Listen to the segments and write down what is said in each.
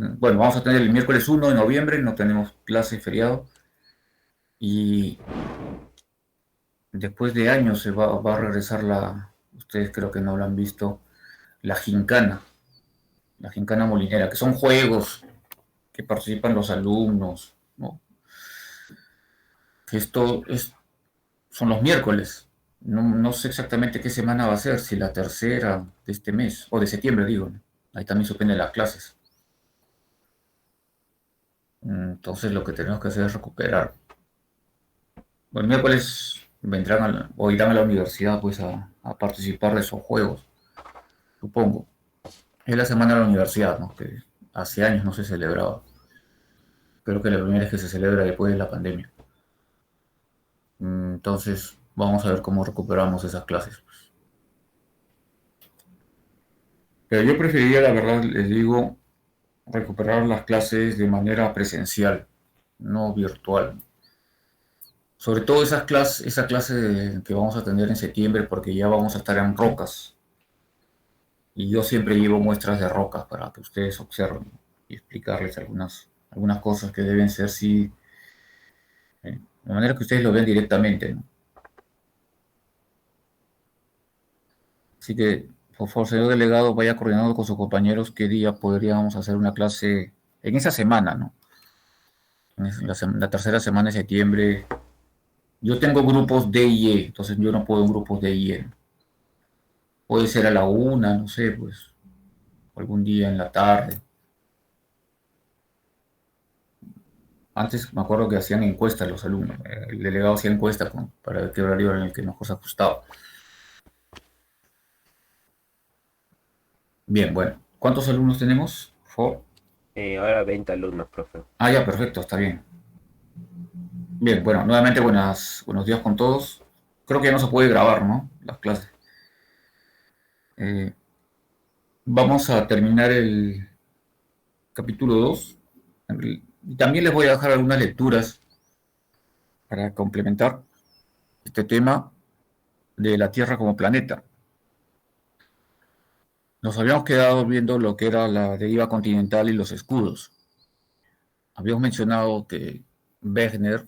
Bueno, vamos a tener el miércoles 1 de noviembre, no tenemos clase feriado. Y después de años va a regresar ustedes creo que no lo han visto, la gincana, la gincana molinera, que son juegos que participan los alumnos, ¿no? Son los miércoles. No sé exactamente qué semana va a ser, si la tercera de este mes, o de septiembre, digo, ¿no? Ahí también suspenden las clases. Entonces lo que tenemos que hacer es recuperar. Bueno, el miércoles o irán a la universidad pues a participar de esos juegos, supongo. Es la semana de la universidad, ¿no? Que hace años no se celebraba. Creo que la primera vez que se celebra después de la pandemia. Entonces, vamos a ver cómo recuperamos esas clases. Pero yo preferiría, la verdad, les digo, recuperar las clases de manera presencial, no virtual. Sobre todo esa clase que vamos a tener en septiembre, porque ya vamos a estar en rocas. Y yo siempre llevo muestras de rocas para que ustedes observen y explicarles algunas cosas que deben ser, sí, de manera que ustedes lo vean directamente, ¿no? Así que, por favor, señor delegado, vaya coordinando con sus compañeros qué día podríamos hacer una clase en esa semana, ¿no? La tercera semana de septiembre. Yo tengo grupos D y E, entonces yo no puedo en grupos D y E. Puede ser a la una, no sé, pues, algún día en la tarde. Antes me acuerdo que hacían encuestas los alumnos. El delegado hacía encuestas para ver qué horario era en el que mejor se ajustaba. Bien, bueno. ¿Cuántos alumnos tenemos? Por favor. Ahora 20 alumnos, profe. Ah, ya, perfecto, está bien. Bien, bueno, nuevamente buenos días con todos. Creo que ya no se puede grabar, ¿no? Las clases. Eh, Vamos a terminar el capítulo 2. Y también les voy a dejar algunas lecturas para complementar este tema de la Tierra como planeta. Nos habíamos quedado viendo lo que era la deriva continental y los escudos. Habíamos mencionado que Wegener,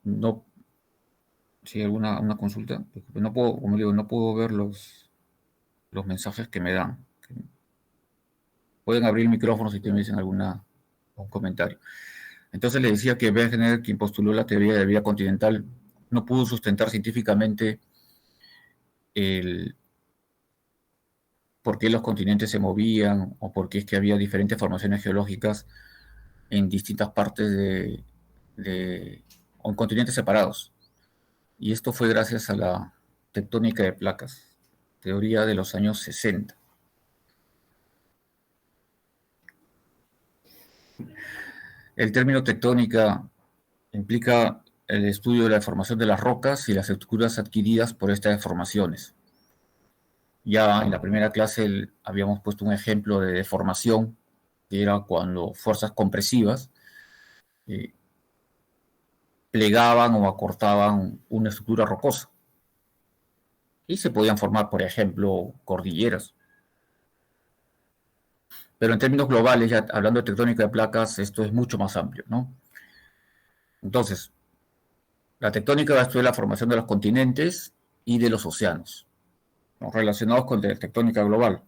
no, si hay una consulta, no puedo, como digo, no puedo ver los mensajes que me dan. Pueden abrir el micrófono si tienen dicen algún comentario. Entonces le decía que Wegener, quien postuló la teoría de vida continental, no pudo sustentar científicamente el por qué los continentes se movían o por qué es que había diferentes formaciones geológicas en distintas partes o en continentes separados. Y esto fue gracias a la tectónica de placas, teoría de los años 60. El término tectónica implica el estudio de la deformación de las rocas y las estructuras adquiridas por estas deformaciones. Ya en la primera clase habíamos puesto un ejemplo de deformación, que era cuando fuerzas compresivas eh, plegaban o acortaban una estructura rocosa. Y se podían formar, por ejemplo, cordilleras. Pero en términos globales, ya hablando de tectónica de placas, esto es mucho más amplio, ¿no? Entonces, la tectónica va a estudiar la formación de los continentes y de los océanos, ¿no? Relacionados con la tectónica global.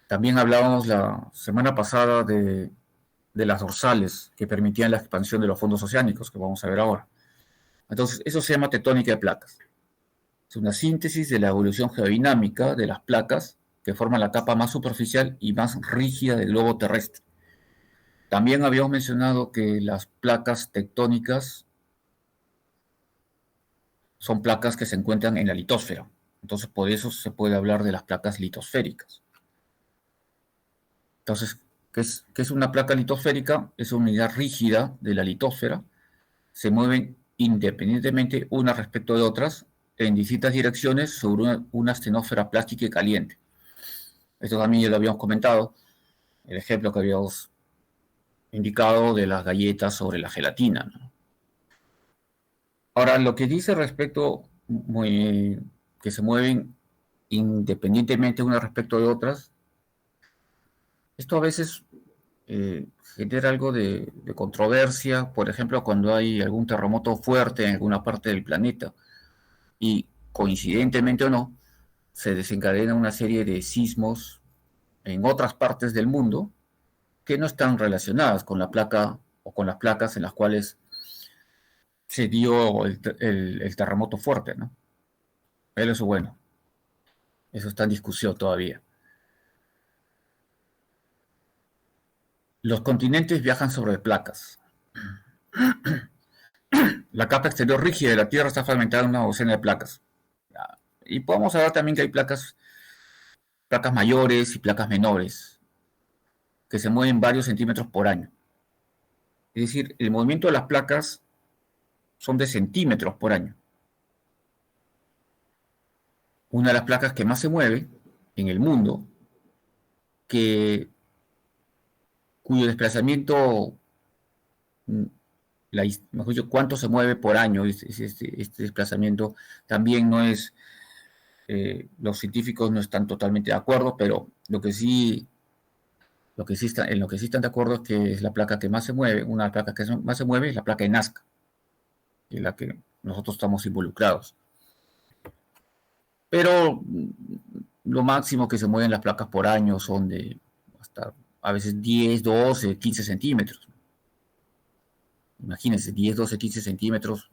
También hablábamos la semana pasada de las dorsales que permitían la expansión de los fondos oceánicos, que vamos a ver ahora. Entonces, eso se llama tectónica de placas. Es una síntesis de la evolución geodinámica de las placas que forman la capa más superficial y más rígida del globo terrestre. También habíamos mencionado que las placas tectónicas son placas que se encuentran en la litosfera. Entonces, por eso se puede hablar de las placas litosféricas. Entonces, qué es una placa litosférica? Es una unidad rígida de la litosfera. Se mueven independientemente unas respecto de otras en distintas direcciones sobre una astenósfera plástica y caliente. Esto también ya lo habíamos comentado, el ejemplo que habíamos indicado de las galletas sobre la gelatina, ¿no? Ahora, lo que dice respecto que se mueven independientemente unas respecto de otras, esto a veces genera algo de controversia, por ejemplo, cuando hay algún terremoto fuerte en alguna parte del planeta y coincidentemente o no, se desencadena una serie de sismos en otras partes del mundo que no están relacionadas con la placa o con las placas en las cuales se dio el terremoto fuerte, ¿no? Pero eso, bueno, eso está en discusión todavía. Los continentes viajan sobre placas. La capa exterior rígida de la Tierra está fragmentada en una docena de placas. Y podemos hablar también que hay placas mayores y placas menores, que se mueven varios centímetros por año. Es decir, el movimiento de las placas son de centímetros por año. Una de las placas que más se mueve en el mundo, que, cuyo desplazamiento, mejor dicho, cuánto se mueve por año, este desplazamiento también no es, los científicos no están totalmente de acuerdo, pero en lo que sí están de acuerdo es que es la placa que más se mueve, una de las placas que más se mueve es la placa de Nazca, en la que nosotros estamos involucrados. Pero lo máximo que se mueven las placas por año son de hasta a veces 10, 12, 15 centímetros. Imagínense, 10, 12, 15 centímetros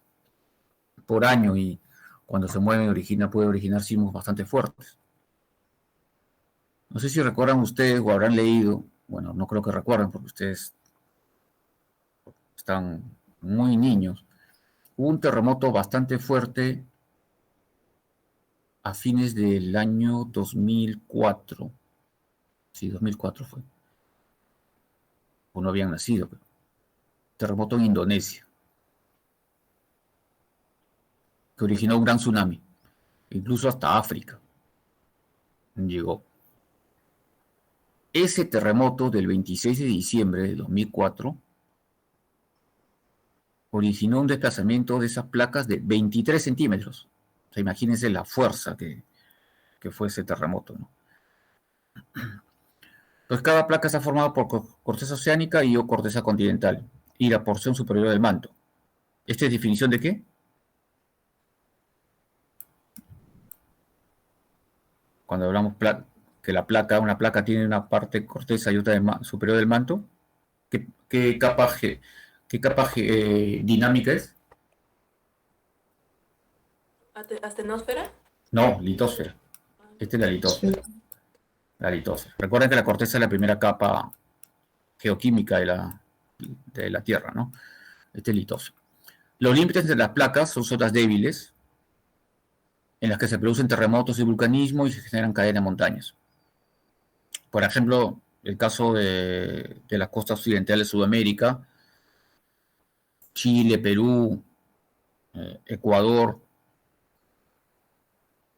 por año y cuando se mueven puede originar sismos bastante fuertes. No sé si recuerdan ustedes o habrán leído, bueno, no creo que recuerden porque ustedes están muy niños. Hubo un terremoto bastante fuerte a fines del año 2004. Sí, 2004 fue. O no habían nacido, pero terremoto en Indonesia, que originó un gran tsunami, incluso hasta África llegó. Ese terremoto del 26 de diciembre de 2004 originó un desplazamiento de esas placas de 23 centímetros. O sea, imagínense la fuerza que fue ese terremoto, ¿no? Pues cada placa está formada por corteza oceánica y o corteza continental, y la porción superior del manto. ¿Esta es definición de qué? Cuando hablamos que una placa tiene una parte corteza y otra superior del manto, ¿qué capa, dinámica es? ¿Astenosfera? No, litosfera. Esta es la litosfera. La litosfera. Recuerden que la corteza es la primera capa geoquímica de la Tierra, ¿no? Este es litosfera. Los límites entre las placas son zonas débiles, en las que se producen terremotos y vulcanismo y se generan cadenas de montañas. Por ejemplo, el caso de la costa occidental de Sudamérica, Chile, Perú, Ecuador,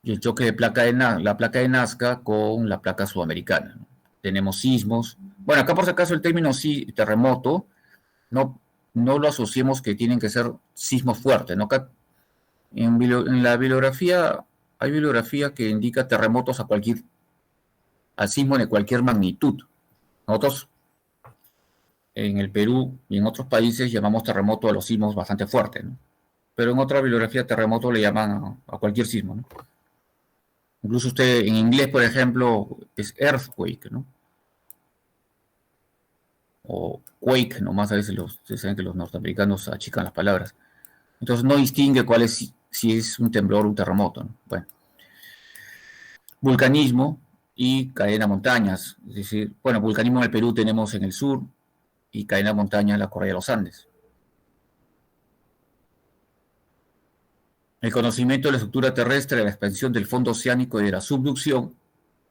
y el choque de la placa de Nazca con la placa sudamericana, ¿no? Tenemos sismos. Bueno, acá por si acaso el término terremoto, no, no lo asociemos que tienen que ser sismos fuertes, ¿no? Acá en la bibliografía, hay bibliografía que indica terremotos al sismo de cualquier magnitud. Nosotros en el Perú y en otros países llamamos terremoto a los sismos bastante fuertes, ¿no? Pero en otra bibliografía terremoto le llaman a cualquier sismo, ¿no? Incluso usted en inglés, por ejemplo, es earthquake, ¿no? O quake, nomás a veces ustedes saben que los norteamericanos achican las palabras. Entonces no distingue cuál es, si es un temblor o un terremoto, ¿no? Bueno. Vulcanismo y cadena montañas. Es decir, bueno, vulcanismo en el Perú tenemos en el sur y cadena montaña en la Cordillera de los Andes. El conocimiento de la estructura terrestre, de la expansión del fondo oceánico y de la subducción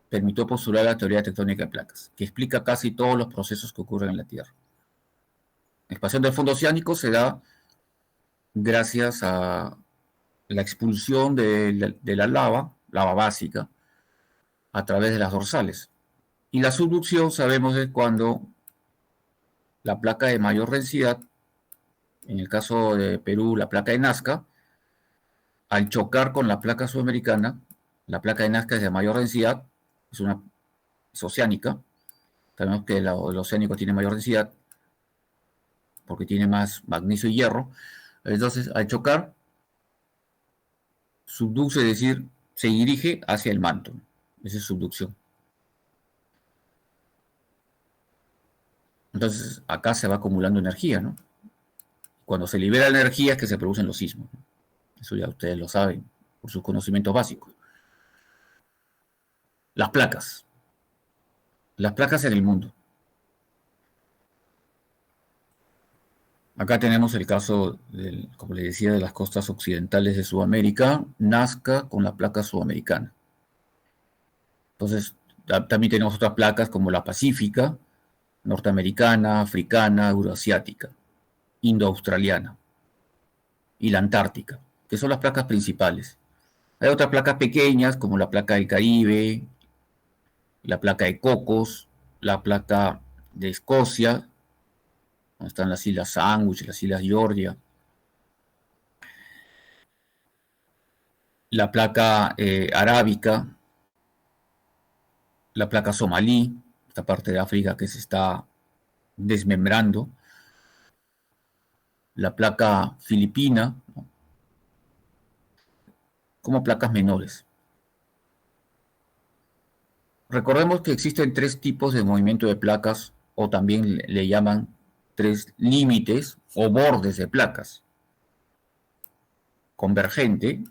permitió postular la teoría tectónica de placas, que explica casi todos los procesos que ocurren en la Tierra. La expansión del fondo oceánico se da gracias a la expulsión de la lava básica, a través de las dorsales. Y la subducción sabemos es cuando la placa de mayor densidad, en el caso de Perú, la placa de Nazca, al chocar con la placa sudamericana, la placa de Nazca es de mayor densidad, es oceánica, Sabemos que el oceánico tiene mayor densidad porque tiene más magnesio y hierro. Entonces, al chocar, subduce, es decir, se dirige hacia el manto. Esa es subducción. Entonces, acá se va acumulando energía, ¿no? Cuando se libera la energía es que se producen los sismos, ¿no? Eso ya ustedes lo saben por sus conocimientos básicos. Las placas. Las placas en el mundo. Acá tenemos el caso, como les decía, de las costas occidentales de Sudamérica, Nazca con la placa sudamericana. Entonces, también tenemos otras placas como la pacífica, norteamericana, africana, euroasiática, indoaustraliana y la antártica, que son las placas principales. Hay otras placas pequeñas como la placa del Caribe, la placa de Cocos, la placa de Escocia, donde están las Islas Sandwich, las Islas Georgia, la placa arábica, la placa somalí, esta parte de África que se está desmembrando, la placa filipina, ¿no? Como placas menores. Recordemos que existen tres tipos de movimiento de placas, o también le llaman tres límites o bordes de placas. Convergente,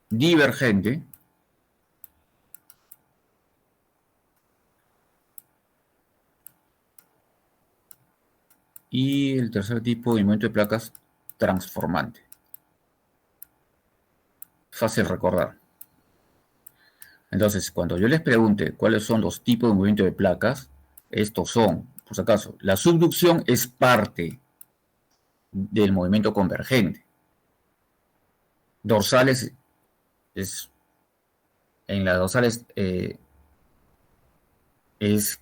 divergente y el tercer tipo de movimiento de placas, transformante. Fácil recordar. Entonces, cuando yo les pregunte cuáles son los tipos de movimiento de placas, estos son, por si acaso, la subducción es parte del movimiento convergente. Dorsales en las dorsales es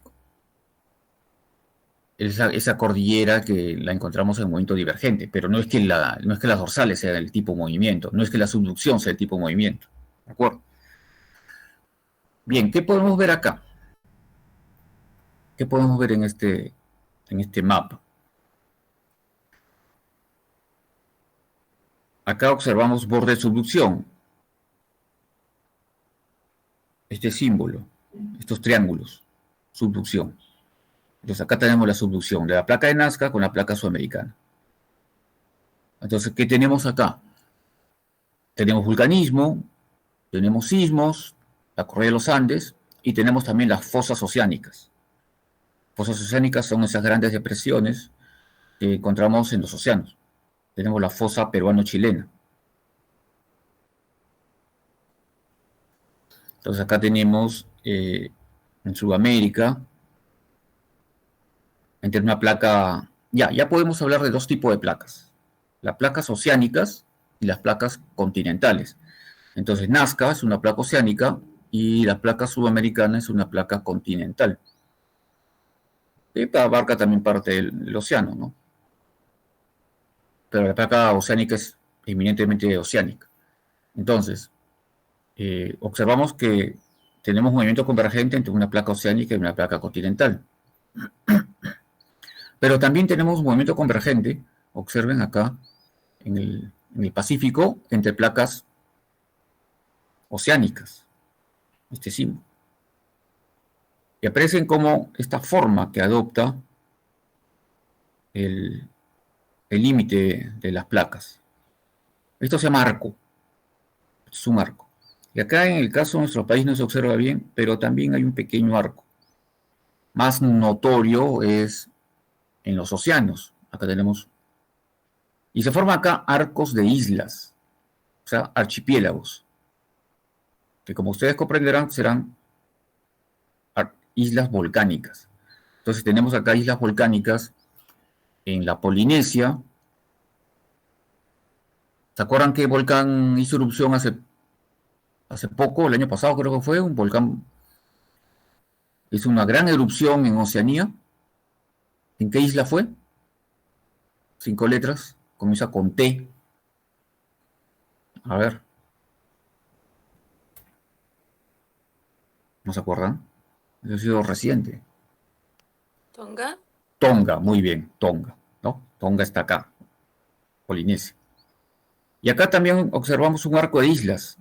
esa cordillera que la encontramos en movimiento divergente, pero no es que las dorsales sean el tipo de movimiento, no es que la subducción sea el tipo de movimiento. ¿De acuerdo? Bien, ¿qué podemos ver acá? ¿Qué podemos ver en este mapa? Acá observamos borde de subducción. Este símbolo, estos triángulos, subducción. Entonces acá tenemos la subducción de la placa de Nazca con la placa sudamericana. Entonces, ¿qué tenemos acá? Tenemos vulcanismo, tenemos sismos, la correa de los Andes, y tenemos también las fosas oceánicas. Fosas oceánicas son esas grandes depresiones que encontramos en los océanos. Tenemos la fosa peruano-chilena. Entonces acá tenemos en Sudamérica, entre una placa, ya podemos hablar de dos tipos de placas. Las placas oceánicas y las placas continentales. Entonces Nazca es una placa oceánica y la placa sudamericana es una placa continental. Y abarca también parte del océano, ¿no? Pero la placa oceánica es eminentemente oceánica. Entonces, observamos que tenemos movimiento convergente entre una placa oceánica y una placa continental. Pero también tenemos movimiento convergente, observen acá, en el Pacífico, entre placas oceánicas. Este símbolo. Y aprecien cómo esta forma que adopta el límite de las placas. Esto se llama arco. Es un arco. Y acá en el caso de nuestro país no se observa bien, pero también hay un pequeño arco. Más notorio es en los océanos. Acá tenemos. Y se forman acá arcos de islas, o sea, archipiélagos, que como ustedes comprenderán serán islas volcánicas. Entonces tenemos acá islas volcánicas en la Polinesia. ¿Se acuerdan que volcán hizo erupción hace poco, el año pasado creo que fue? Un volcán hizo una gran erupción en Oceanía. ¿En qué isla fue? 5 letras, comienza con T. A ver, ¿no se acuerdan? Eso ha sido reciente. ¿Tonga? Tonga, muy bien, Tonga, ¿no? Tonga está acá, Polinesia. Y acá también observamos un arco de islas.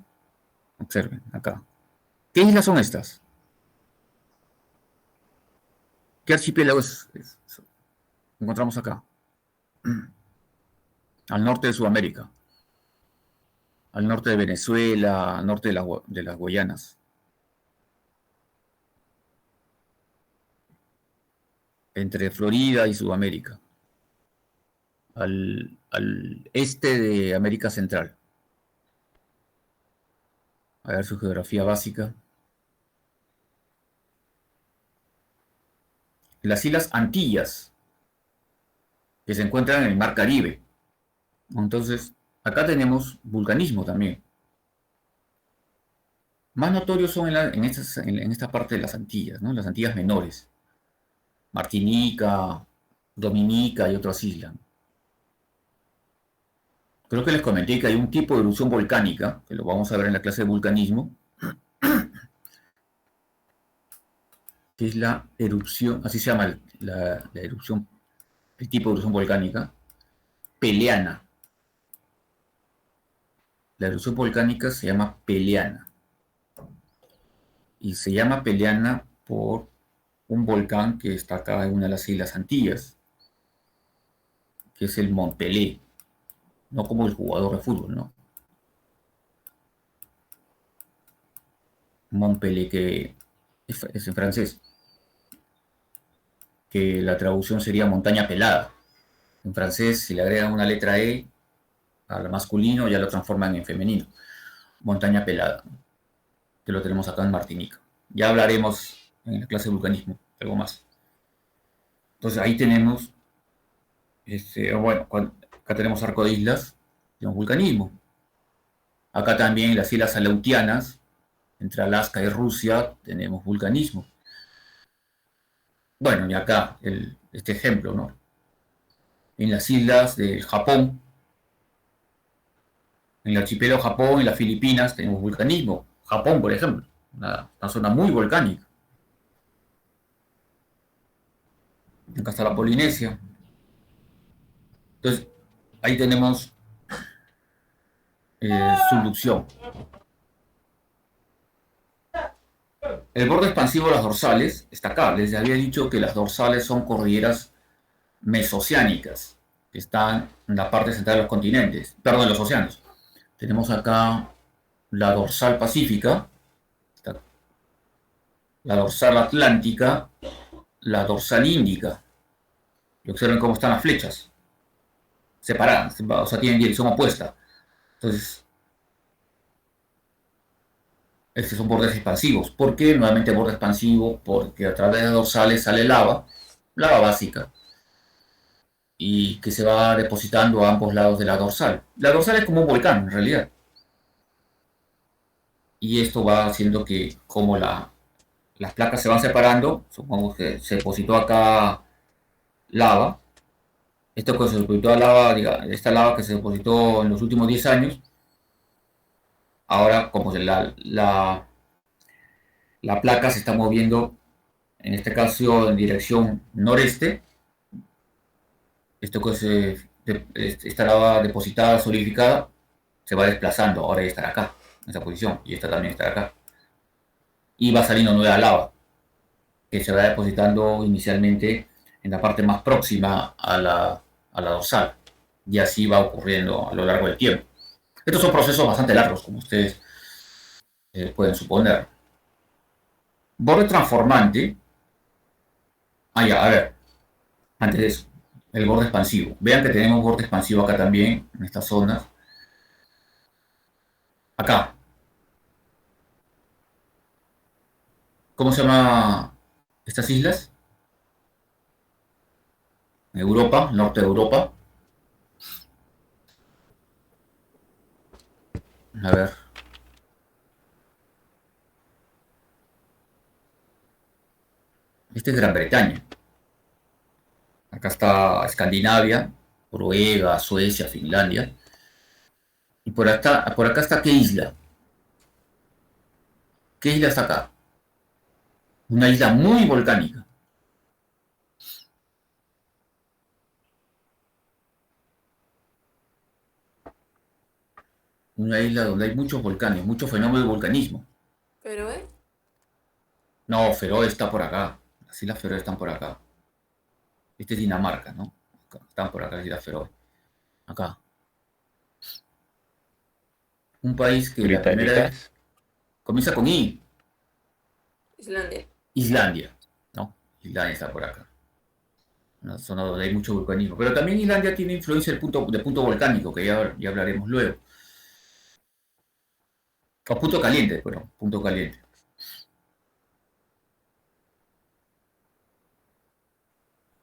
Observen, acá. ¿Qué islas son estas? ¿Qué archipiélago encontramos acá? Al norte de Sudamérica, al norte de Venezuela, al norte de las Guayanas, entre Florida y Sudamérica, al este de América Central. A ver su geografía básica. Las Islas Antillas, que se encuentran en el Mar Caribe. Entonces, acá tenemos vulcanismo también. Más notorios son en esta parte de las Antillas, ¿no? Las Antillas menores. Martinica, Dominica y otras islas. Creo que les comenté que hay un tipo de erupción volcánica, que lo vamos a ver en la clase de vulcanismo, que es la erupción, así se llama la erupción, el tipo de erupción volcánica, peleana. La erupción volcánica se llama peleana. Y se llama peleana por un volcán que está acá en una de las Islas Antillas, que es el Mont Pelé, no como el jugador de fútbol, ¿no? Mont Pelé, que es en francés, que la traducción sería montaña pelada. En francés, si le agregan una letra E al masculino, ya lo transforman en femenino. Montaña pelada, que lo tenemos acá en Martinica. Ya hablaremos en la clase de vulcanismo, algo más. Entonces ahí tenemos, bueno, acá tenemos arco de islas, tenemos vulcanismo. Acá también en las islas Aleutianas, entre Alaska y Rusia, tenemos vulcanismo. Bueno, y acá este ejemplo, ¿no? En las islas del Japón, en el archipiélago Japón, en las Filipinas, tenemos vulcanismo. Japón, por ejemplo, una zona muy volcánica. Acá está la Polinesia. Entonces, ahí tenemos subducción. El borde expansivo de las dorsales está acá. Les había dicho que las dorsales son cordilleras mesoceánicas, que están en la parte central de los continentes, perdón, de los océanos. Tenemos acá la dorsal pacífica, la dorsal atlántica, la dorsal índica. Y observen cómo están las flechas, separadas, o sea, tienen dirección opuesta. Entonces, estos son bordes expansivos. ¿Por qué nuevamente borde expansivo? Porque a través de dorsales sale lava, lava básica, y que se va depositando a ambos lados de la dorsal. La dorsal es como un volcán, en realidad. Y esto va haciendo que, como las placas se van separando, supongamos que se depositó acá lava, esto que se depositó lava, esta lava que se depositó en los últimos 10 años, ahora como la placa se está moviendo, en este caso en dirección noreste, esto que esta lava depositada, solidificada, se va desplazando, ahora ya estará acá, en esta posición, y esta también estará acá. Y va saliendo nueva lava, que se va depositando inicialmente en la parte más próxima a la dorsal, y así va ocurriendo a lo largo del tiempo. Estos son procesos bastante largos, como ustedes pueden suponer. Borde transformante. Ah, ya, a ver, antes de eso, el borde expansivo. Vean que tenemos borde expansivo acá también, en estas zonas. Acá. ¿Cómo se llama estas islas? Europa, norte de Europa. A ver. Este es Gran Bretaña. Acá está Escandinavia, Noruega, Suecia, Finlandia. Y por acá está ¿qué isla? ¿Qué isla está acá? Una isla muy volcánica. Una isla donde hay muchos volcanes, mucho fenómeno de volcanismo. Pero, No, Feroe está por acá. Las Islas Feroe están por acá. Este es Dinamarca, ¿no? Están por acá las Islas Feroe. Acá. Un país que la primera vez Británicas. comienza con I. Islandia. Islandia, ¿no? Islandia está por acá. Una zona donde hay mucho vulcanismo. Pero también Islandia tiene influencia del punto volcánico, que ya hablaremos luego. O punto caliente, bueno, punto caliente.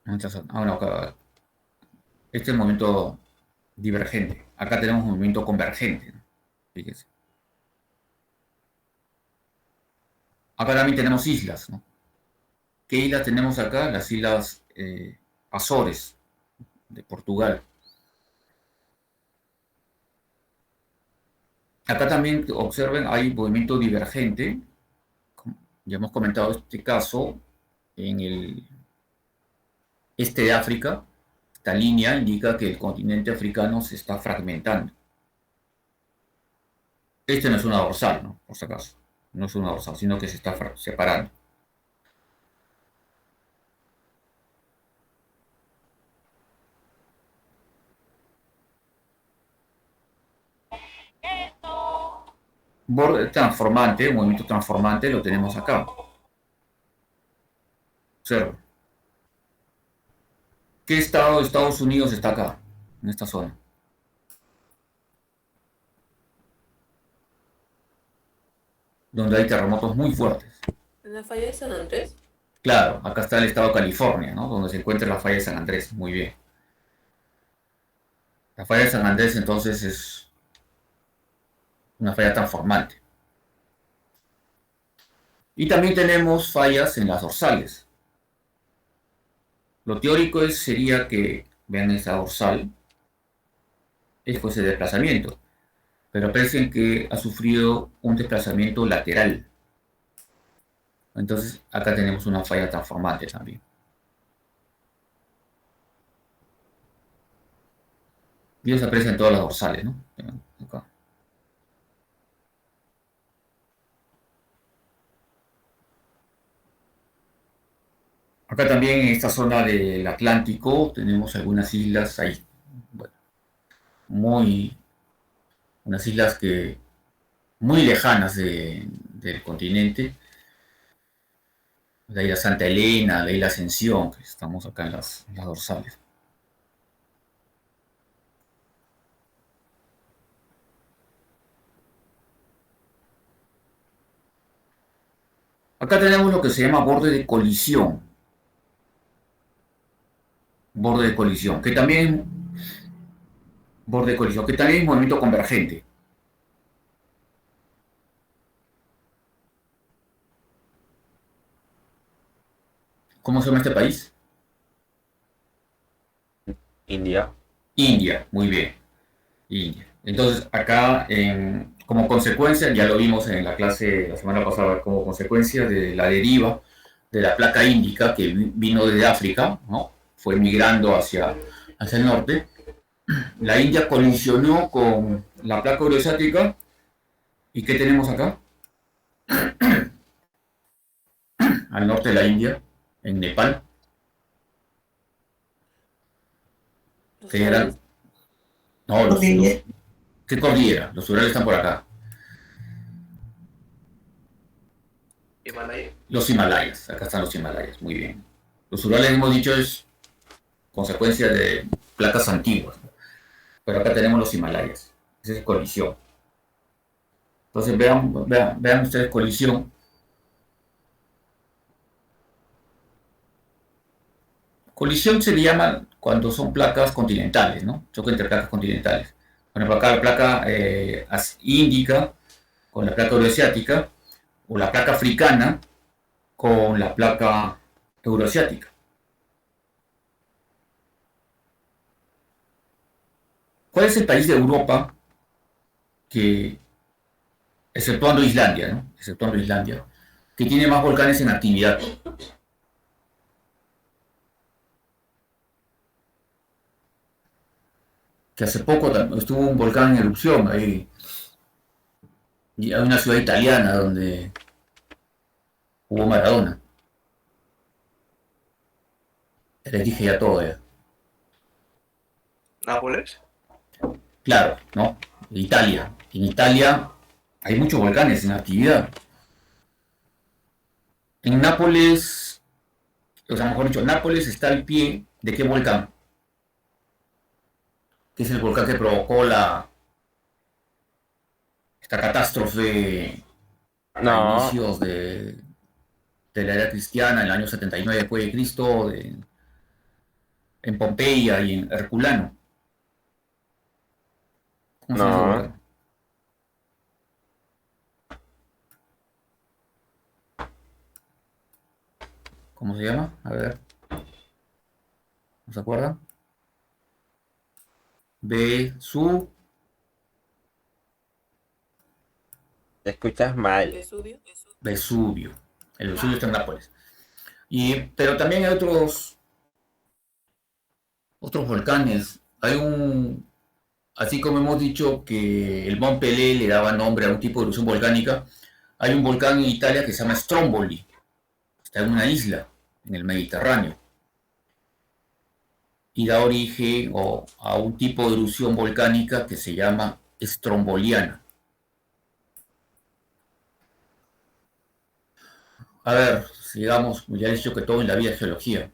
Bueno, acá, este es el movimiento divergente. Acá tenemos un movimiento convergente, ¿no? Fíjese. Acá también tenemos islas, ¿no? ¿Qué islas tenemos acá? Las islas Azores, de Portugal. Acá también observen, hay movimiento divergente. Ya hemos comentado este caso en el este de África. Esta línea indica que el continente africano se está fragmentando. Este no es una dorsal, ¿no? Por si acaso. No es una dorsal, sino que se está separando. Borde transformante, un movimiento transformante, lo tenemos acá. Observa. ¿Qué estado de Estados Unidos está acá, en esta zona? Donde hay terremotos muy fuertes. ¿En la falla de San Andrés? Claro, acá está el estado de California, ¿no? Donde se encuentra la falla de San Andrés. Muy bien. La falla de San Andrés entonces es una falla transformante. Y también tenemos fallas en las dorsales. Lo teórico sería que, vean esa dorsal, es pues el desplazamiento, pero aprecian que ha sufrido un desplazamiento lateral. Entonces acá tenemos una falla transformante también. Y ellos aprecian todas las dorsales, ¿no? Acá. Acá también en esta zona del Atlántico tenemos algunas islas ahí, bueno, muy, unas islas que muy lejanas del continente, la isla Santa Elena, la isla Ascensión, que estamos acá en las dorsales. Acá tenemos lo que se llama borde de colisión, que también es movimiento convergente. ¿Cómo se llama este país? India. India, muy bien. India. Entonces, acá, como consecuencia, ya lo vimos en la clase la semana pasada, como consecuencia de la deriva de la placa índica que vino desde África, ¿no? Fue migrando hacia el norte. La India colisionó con la placa euroasiática. ¿Y qué tenemos acá? Al norte de la India, en Nepal, Los que eran, Urales. no, ¿qué cordillera? Los Urales están por acá. Himalaya. Los Himalayas, acá están los Himalayas, muy bien. Los Urales, hemos dicho, es consecuencia de placas antiguas, ¿no? Pero acá tenemos los Himalayas. Esa es colisión. Entonces vean ustedes colisión. Colisión se le llama cuando son placas continentales, ¿no? Choque entre placas continentales. Por ejemplo, acá la placa índica con la placa euroasiática o la placa africana con la placa euroasiática. ¿Cuál es el país de Europa que, exceptuando Islandia, ¿no? Exceptuando Islandia, que tiene más volcanes en actividad. Que hace poco estuvo un volcán en erupción ahí, y hay una ciudad italiana donde hubo Maradona. Les dije ya todo ya. ¿Nápoles? Claro, ¿no? Italia. En Italia hay muchos volcanes en actividad. En Nápoles, o sea, mejor dicho, Nápoles está al pie de qué volcán, que es el volcán que provocó esta catástrofe a No, inicios de la era cristiana, en el año 79 después de Cristo, en Pompeya y en Herculano. ¿Cómo se llama ese no. volcán? ¿Cómo se llama? A ver, ¿no se acuerdan? Vesubio. Te escuchas mal. Vesubio. Vesubio. El Vesubio está en Nápoles. Pero también hay otros volcanes. Así como hemos dicho que el Mont Pelé le daba nombre a un tipo de erupción volcánica, hay un volcán en Italia que se llama Stromboli. Está en una isla, en el Mediterráneo. Y da origen a un tipo de erupción volcánica que se llama estromboliana. A ver, sigamos, ya he dicho que todo en la vida es geología.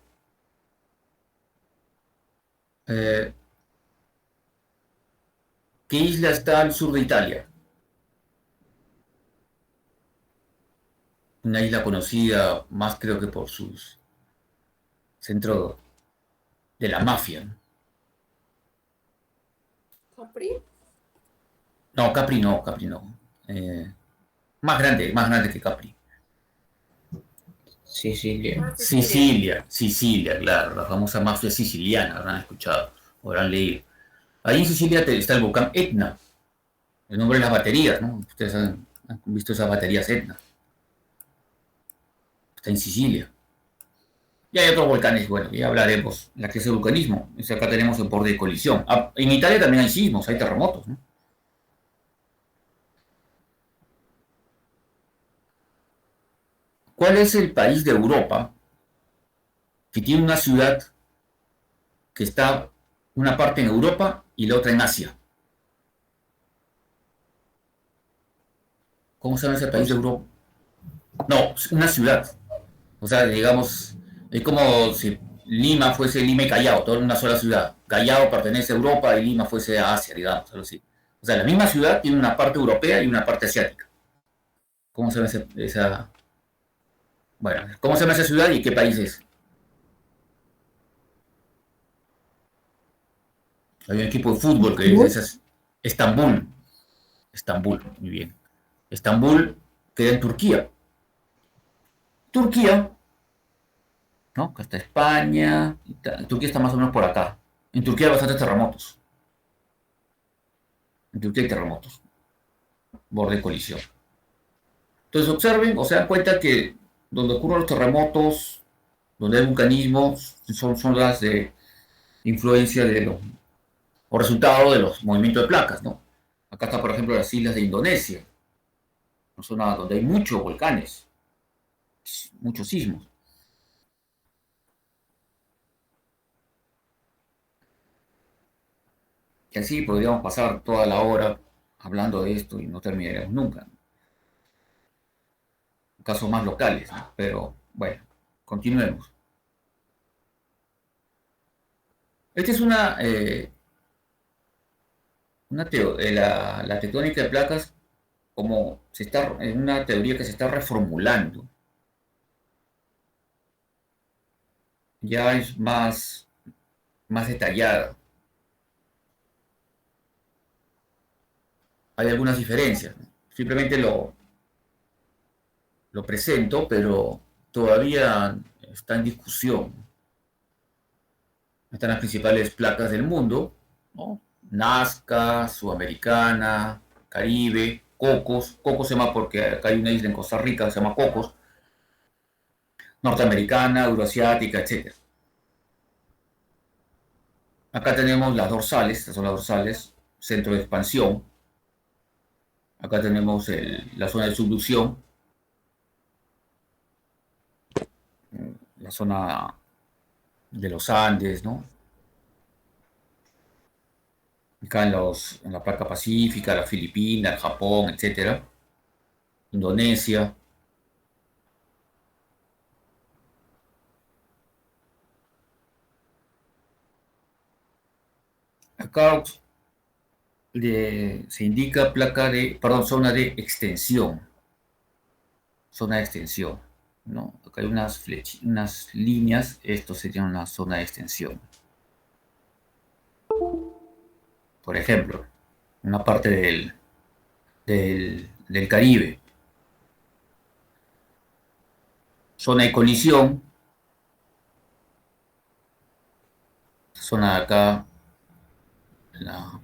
Eh, ¿Qué isla está al sur de Italia? Una isla conocida más creo que por sus centros de la mafia, ¿no? Capri. No, Capri no, Capri no. Eh, más grande que Capri. Sicilia. Ah, Sicilia. Sicilia, Sicilia, claro, la famosa mafia siciliana, habrán escuchado, o habrán leído. Ahí en Sicilia está el volcán Etna, el nombre de las baterías, ¿no? Ustedes han visto esas baterías Etna, está en Sicilia. Y hay otros volcanes, bueno, ya hablaremos, la clase de vulcanismo, es acá tenemos el borde de colisión. Ah, en Italia también hay sismos, hay terremotos, ¿no? ¿Cuál es el país de Europa que tiene una ciudad que está una parte en Europa y la otra en Asia? ¿Cómo se llama ese país de Pues, Europa? No, una ciudad. O sea, digamos, es como si Lima fuese Lima y Callao, toda una sola ciudad. Callao pertenece a Europa y Lima fuese a Asia, digamos, algo así. O sea, la misma ciudad tiene una parte europea y una parte asiática. ¿Cómo se llama esa? Bueno, ¿cómo se llama esa ciudad y qué país es? Hay un equipo de fútbol que es Estambul. Estambul, muy bien. Estambul queda en Turquía. Turquía, ¿no? Que está España. Turquía está más o menos por acá. En Turquía hay bastantes terremotos. En Turquía hay terremotos. Borde de colisión. Entonces observen o se dan cuenta que donde ocurren los terremotos, donde hay vulcanismo, son las de influencia de los, o resultado de los movimientos de placas, ¿no? Acá está, por ejemplo, las islas de Indonesia, una zona donde hay muchos volcanes, muchos sismos. Y así podríamos pasar toda la hora hablando de esto y no terminaremos nunca. Casos más locales, ¿no? Pero bueno, continuemos. Esta es la tectónica de placas como se está en una teoría que se está reformulando. Ya es más detallada. Hay algunas diferencias, ¿no? Simplemente lo presento, pero todavía está en discusión. Están las principales placas del mundo, ¿no? Nazca, Sudamericana, Caribe, Cocos. Cocos se llama porque acá hay una isla en Costa Rica que se llama Cocos. Norteamericana, euroasiática, etc. Acá tenemos las dorsales, estas son las dorsales, centro de expansión. Acá tenemos la zona de subducción, la zona de los Andes, ¿no? Acá en la placa pacífica, la Filipinas, el Japón, etcétera. Indonesia. Acá se indica zona de extensión. Zona de extensión, ¿no? Acá hay unas líneas, esto sería una zona de extensión. Por ejemplo, una parte del Caribe. Zona de colisión. Zona de acá.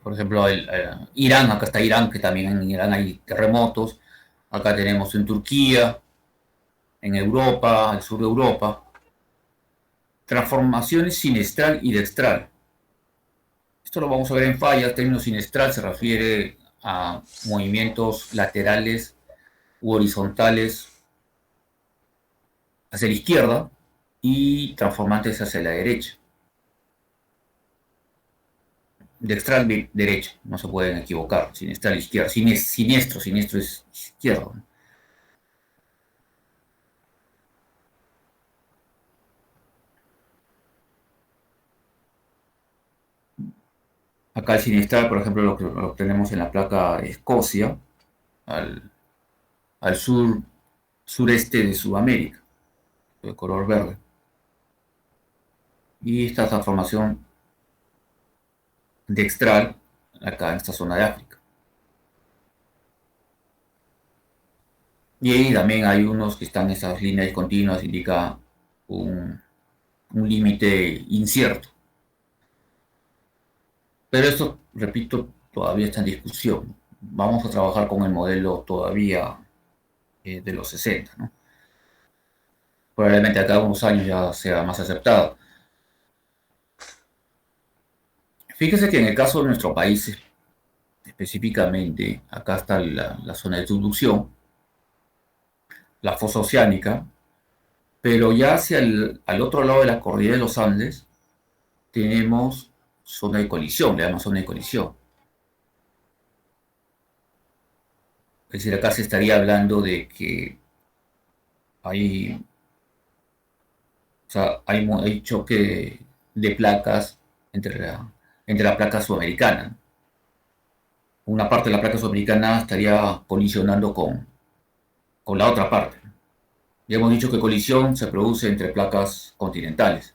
Por ejemplo, Irán, acá está Irán, que también en Irán hay terremotos. Acá tenemos en Turquía, en Europa, al sur de Europa. Transformaciones sinestral y dextral. Esto lo vamos a ver en fallas. El término sinestral se refiere a movimientos laterales u horizontales hacia la izquierda y transformantes hacia la derecha. Dextral derecha, no se pueden equivocar. Sinestral izquierda. Siniestro es izquierdo. Acá el sinestral, por ejemplo, lo tenemos en la placa de Escocia, al sureste de Sudamérica, de color verde. Y esta transformación dextral acá en esta zona de África. Y ahí también hay unos que están en esas líneas continuas, indica un límite incierto. Pero esto, repito, todavía está en discusión. Vamos a trabajar con el modelo todavía de los 60, ¿no? Probablemente acá unos años ya sea más aceptado. Fíjese que en el caso de nuestro país, específicamente, acá está la zona de subducción, la fosa oceánica, pero ya al otro lado de la cordillera de los Andes tenemos zona de colisión, le llamamos zona de colisión. Es decir, acá se estaría hablando de que hay choque de placas entre la placa sudamericana. Una parte de la placa sudamericana estaría colisionando con la otra parte. Ya hemos dicho que colisión se produce entre placas continentales.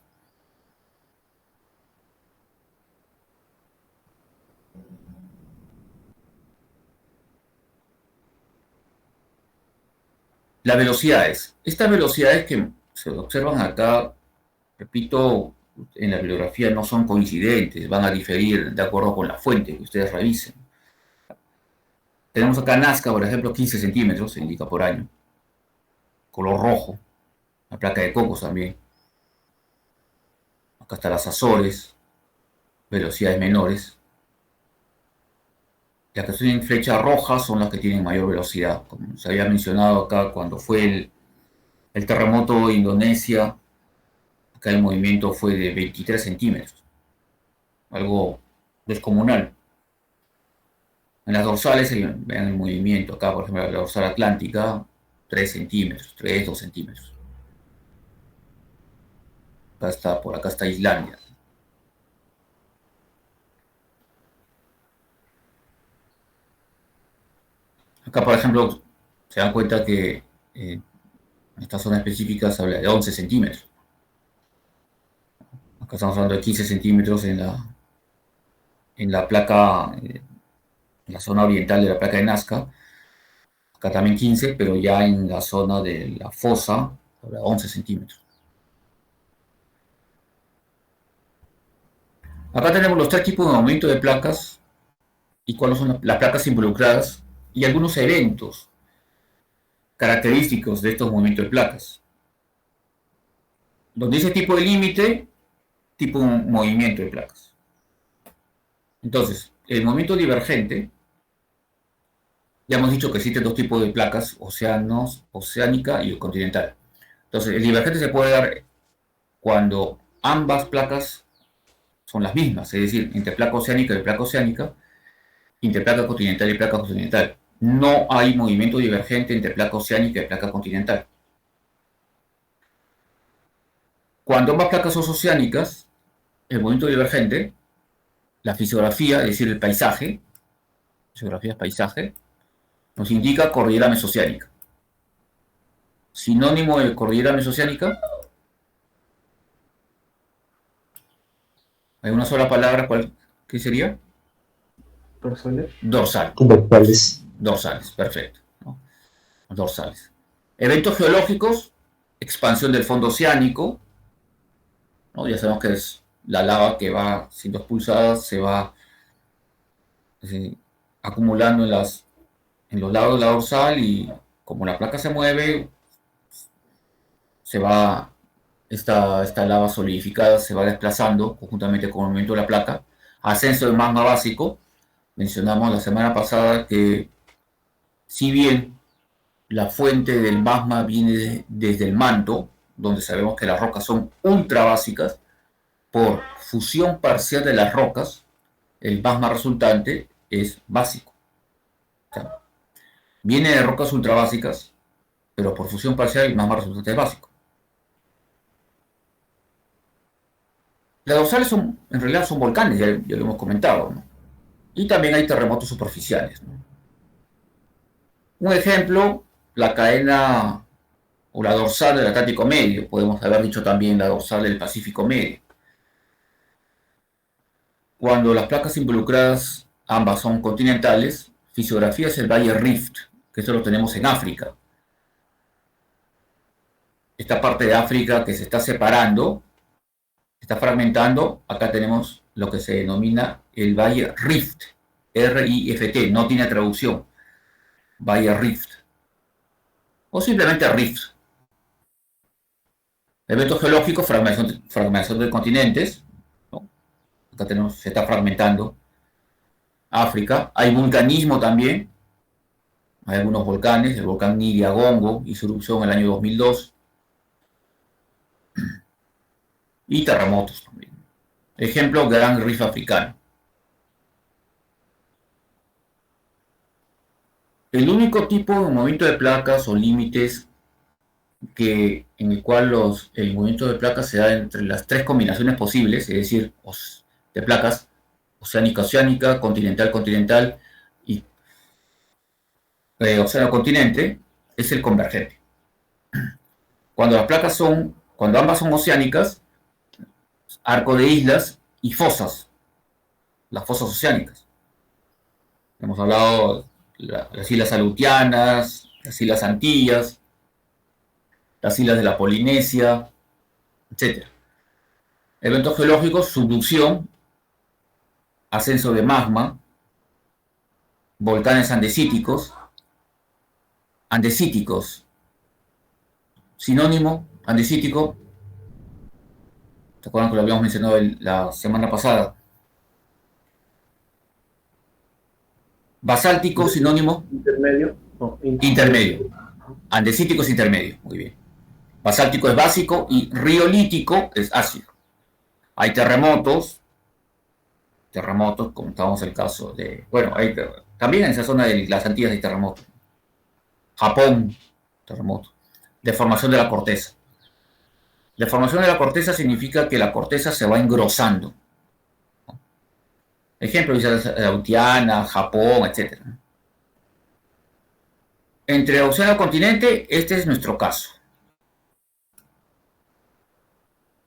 Las velocidades. Estas velocidades que se observan acá, repito, en la bibliografía no son coincidentes, van a diferir de acuerdo con la fuente que ustedes revisen. Tenemos acá Nazca, por ejemplo, 15 centímetros, se indica por año. Color rojo. La placa de Cocos también. Acá están las Azores, velocidades menores. Las que tienen flecha roja son las que tienen mayor velocidad. Como se había mencionado acá cuando fue el terremoto de Indonesia, acá el movimiento fue de 23 centímetros. Algo descomunal. En las dorsales vean el movimiento. Acá, por ejemplo, la dorsal atlántica, 3 centímetros, 3, 2 centímetros. Por acá está Islandia. Acá, por ejemplo, se dan cuenta que en esta zona específica se habla de 11 centímetros. Acá estamos hablando de 15 centímetros en la placa, en la zona oriental de la placa de Nazca. Acá también 15, pero ya en la zona de la fosa, 11 centímetros. Acá tenemos los tres tipos de aumento de placas y cuáles son las placas involucradas y algunos eventos característicos de estos movimientos de placas. Donde dice tipo de límite, tipo de movimiento de placas. Entonces, el movimiento divergente, ya hemos dicho que existen dos tipos de placas, oceánica y continental. Entonces, el divergente se puede dar cuando ambas placas son las mismas, es decir, entre placa oceánica y placa oceánica, entre placa continental y placa continental. No hay movimiento divergente entre placa oceánica y placa continental. Cuando ambas placas son oceánicas, el movimiento divergente, la fisiografía, es decir, el paisaje, fisiografía es paisaje, nos indica cordillera mesoceánica. Sinónimo de cordillera mesoceánica, hay una sola palabra, ¿qué sería? Dorsal. Dorsales. Dorsales, perfecto, ¿no? Dorsales. Eventos geológicos, expansión del fondo oceánico, ¿no? Ya sabemos que es la lava que va siendo expulsada, se va acumulando en los lados de la dorsal y como la placa se mueve, se va esta lava solidificada se va desplazando conjuntamente con el movimiento de la placa. Ascenso del magma básico. Mencionamos la semana pasada que si bien la fuente del magma viene desde el manto, donde sabemos que las rocas son ultra básicas, por fusión parcial de las rocas, el magma resultante es básico. O sea, viene de rocas ultra básicas, pero por fusión parcial el magma resultante es básico. Las dorsales en realidad son volcanes, ya lo hemos comentado, ¿no? Y también hay terremotos superficiales, ¿no? Un ejemplo, la cadena o la dorsal del Atlántico Medio, podemos haber dicho también la dorsal del Pacífico Medio. Cuando las placas involucradas ambas son continentales, fisiografía es el Valle Rift, que eso lo tenemos en África. Esta parte de África que se está separando, está fragmentando, acá tenemos lo que se denomina el Valle Rift, R-I-F-T, no tiene traducción, Valle Rift, o simplemente Rift. Eventos geológicos, fragmentación de continentes, ¿no? Acá tenemos, se está fragmentando África, hay vulcanismo también, hay algunos volcanes, el volcán Nyiragongo hizo erupción en el año 2002, y terremotos también. Ejemplo, Gran Rift africano. El único tipo de movimiento de placas o límites en el cual el movimiento de placas se da entre las tres combinaciones posibles, es decir, de placas oceánica-oceánica, continental-continental y océano-continente, es el convergente. Cuando ambas son oceánicas, arco de islas y fosas, las fosas oceánicas. Hemos hablado de las islas Aleutianas, las islas Antillas, las islas de la Polinesia, etc. Eventos geológicos, subducción, ascenso de magma, volcanes andesíticos, sinónimo, andesítico, ¿se acuerdan que lo habíamos mencionado la semana pasada? Basáltico, sinónimo. Intermedio. No, intermedio. Andesítico es intermedio, muy bien. Basáltico es básico y riolítico es ácido. Hay terremotos, comentamos el caso de, bueno, también en esa zona de las Antillas hay terremotos. Japón, terremoto. Deformación de la corteza. Deformación de la corteza significa que la corteza se va engrosando. Ejemplo, islas Aleutiana, Japón, etc. Entre océano y continente, este es nuestro caso.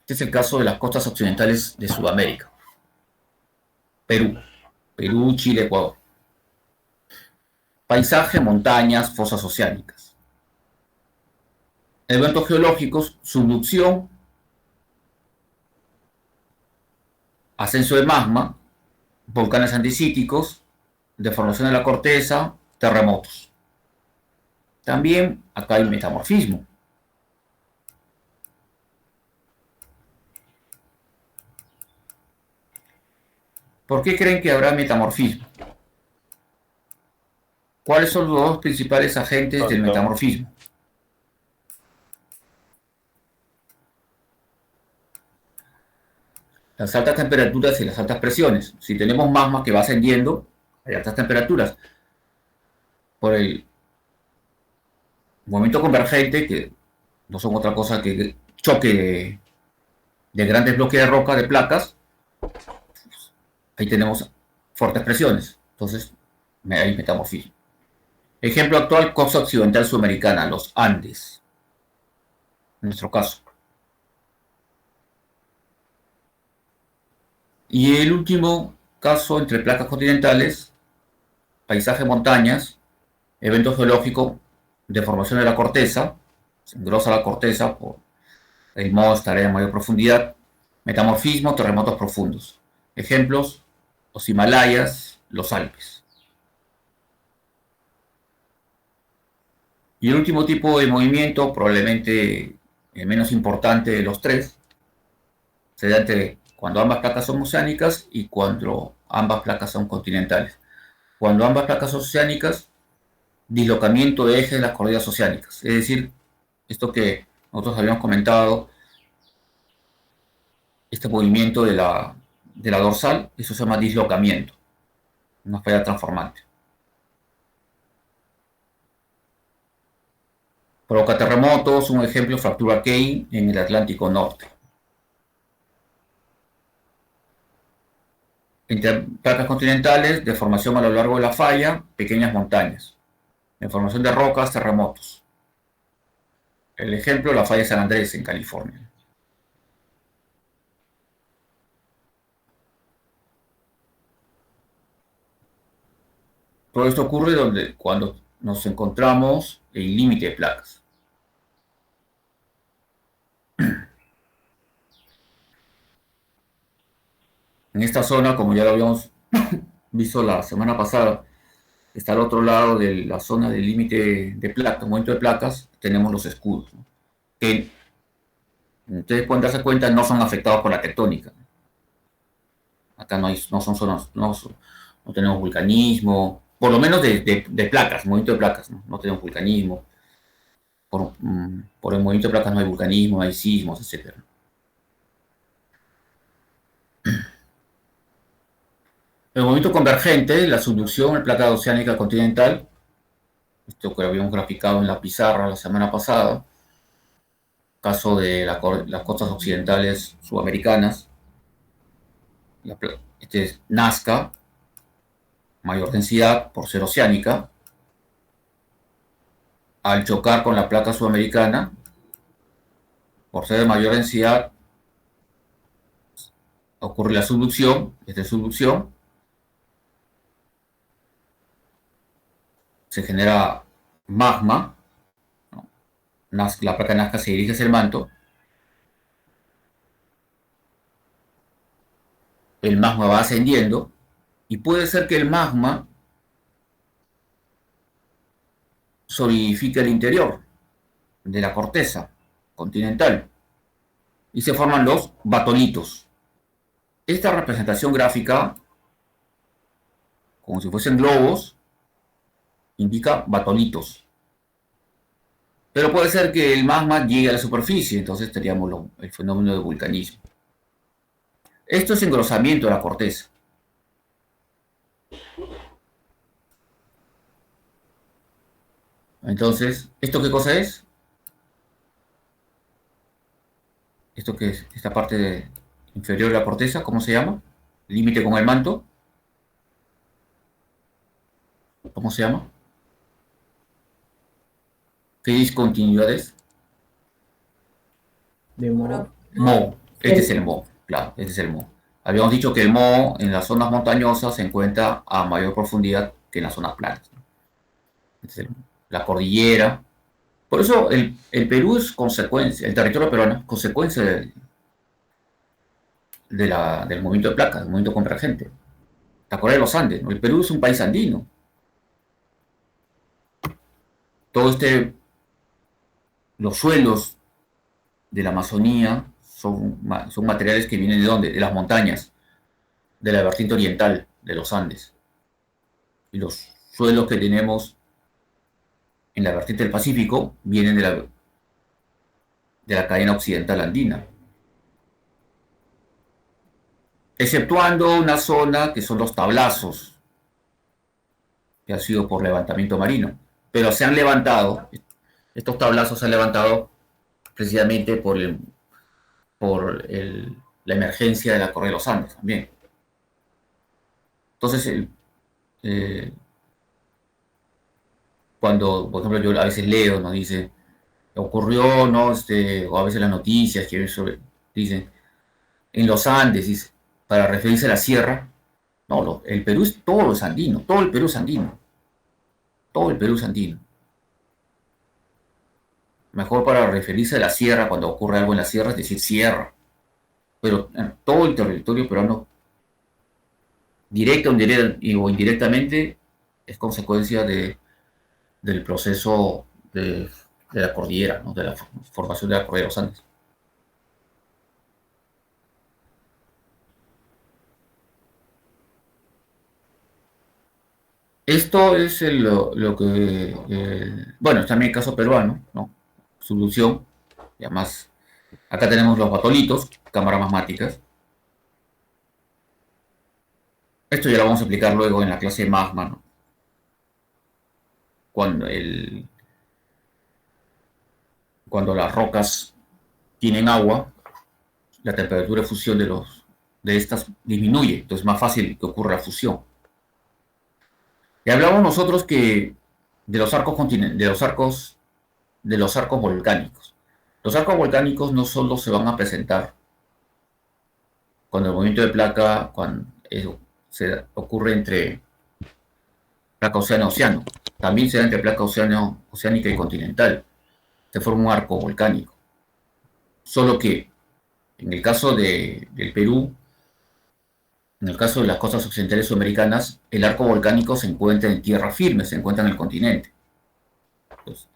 Este es el caso de las costas occidentales de Sudamérica. Perú, Chile, Ecuador. Paisaje, montañas, fosas oceánicas. Eventos geológicos, subducción, ascenso de magma, volcanes andesíticos, deformación de la corteza, terremotos. También acá hay metamorfismo. ¿Por qué creen que habrá metamorfismo? ¿Cuáles son los dos principales agentes del metamorfismo? Las altas temperaturas y las altas presiones. Si tenemos magma que va ascendiendo, hay altas temperaturas. Por el movimiento convergente, que no son otra cosa que choque de grandes bloques de roca, de placas, ahí tenemos fuertes presiones. Entonces, hay metamorfismo. Ejemplo actual, costa occidental sudamericana, los Andes, en nuestro caso. Y el último caso, entre placas continentales, paisaje montañas, evento geológico, deformación de la corteza, se engrosa la corteza por el modo de tarea en mayor profundidad, metamorfismo, terremotos profundos. Ejemplos, los Himalayas, los Alpes. Y el último tipo de movimiento, probablemente el menos importante de los tres, se da entre cuando ambas placas son oceánicas y cuando ambas placas son continentales. Cuando ambas placas son oceánicas, dislocamiento de ejes de las cordilleras oceánicas. Es decir, esto que nosotros habíamos comentado, este movimiento de la dorsal, eso se llama dislocamiento, una falla transformante. Provoca terremotos, un ejemplo, fractura Kane en el Atlántico Norte. Entre placas continentales, deformación a lo largo de la falla, pequeñas montañas. Deformación de rocas, terremotos. El ejemplo, la falla de San Andrés en California. Todo esto ocurre cuando nos encontramos en el límite de placas. En esta zona, como ya lo habíamos visto la semana pasada, está al otro lado de la zona del límite de placas, momento de placas, tenemos los escudos, ¿no? Que ustedes pueden darse cuenta, no son afectados por la tectónica. Acá no son zonas, no tenemos vulcanismo, por lo menos de placas, movimiento de placas, no tenemos vulcanismo. Por el movimiento de placas no hay vulcanismo, no hay sismos, etc. El movimiento convergente, la subducción en placa oceánica continental, esto que habíamos graficado en la pizarra la semana pasada, caso de las costas occidentales sudamericanas, este es Nazca, mayor densidad por ser oceánica, al chocar con la placa sudamericana, por ser de mayor densidad, ocurre la subducción, se genera magma, ¿no? La placa Nazca se dirige hacia el manto, el magma va ascendiendo, y puede ser que el magma solidifique el interior de la corteza continental, y se forman los batolitos. Esta representación gráfica, como si fuesen globos, indica batolitos. Pero puede ser que el magma llegue a la superficie, entonces tendríamos el fenómeno de vulcanismo. Esto es engrosamiento de la corteza. Entonces, ¿esto qué cosa es? ¿Esto qué es? Esta parte inferior de la corteza, ¿cómo se llama? Límite con el manto. ¿Cómo se llama? ¿Qué discontinuidades? De modo. Mo. Este es el mo. Claro, este es el mo. Habíamos dicho que el mo en las zonas montañosas se encuentra a mayor profundidad que en las zonas planas. Este es la cordillera. Por eso el Perú es consecuencia, el territorio peruano es consecuencia del movimiento de placas, del movimiento convergente. La Cordillera de los Andes, ¿no? El Perú es un país andino. todo los suelos de la Amazonía son materiales que vienen ¿de dónde? De las montañas, de la vertiente oriental de los Andes. Y los suelos que tenemos en la vertiente del Pacífico vienen de la cadena occidental andina. Exceptuando una zona que son los tablazos, que ha sido por levantamiento marino. Pero se han levantado, estos tablazos se han levantado precisamente por la emergencia de la Correa de los Andes también. Entonces, cuando, por ejemplo, yo a veces leo, ¿no? Dice, ocurrió, ¿no? O a veces las noticias que dicen, en los Andes, dice, para referirse a la sierra, no, el Perú todo es andino, todo el Perú es andino, todo el Perú es andino. Mejor para referirse a la sierra, cuando ocurre algo en la sierra, es decir sierra. Pero en todo el territorio peruano, directa o indirectamente, es consecuencia del proceso de la cordillera, ¿no? De la formación de la cordillera de los Andes. Esto es lo que, bueno, también el caso peruano, ¿no? Subducción, y además, acá tenemos los batolitos, cámaras magmáticas. Esto ya lo vamos a explicar luego en la clase de magma, ¿no? Cuando las rocas tienen agua, la temperatura de fusión de estas disminuye, entonces es más fácil que ocurra la fusión. Y hablamos nosotros que de los arcos volcánicos. Los arcos volcánicos no solo se van a presentar cuando el movimiento de placa, cuando se ocurre entre placa océano-océano, también se da entre placa oceánica y continental. Se forma un arco volcánico. Solo que en el caso del Perú, en el caso de las costas occidentales sudamericanas, el arco volcánico se encuentra en tierra firme, se encuentra en el continente. Entonces,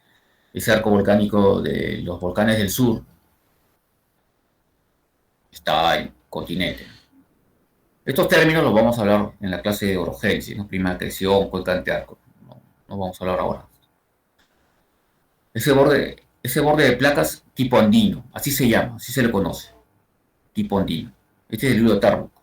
ese arco volcánico de los volcanes del sur está en el continente. Estos términos los vamos a hablar en la clase de orogénesis, ¿no? Prima acreción, cuenca de arco. No vamos a hablar ahora. Ese borde de placas tipo andino, así se llama, así se le conoce. Tipo andino. Este es el río Tárbuco.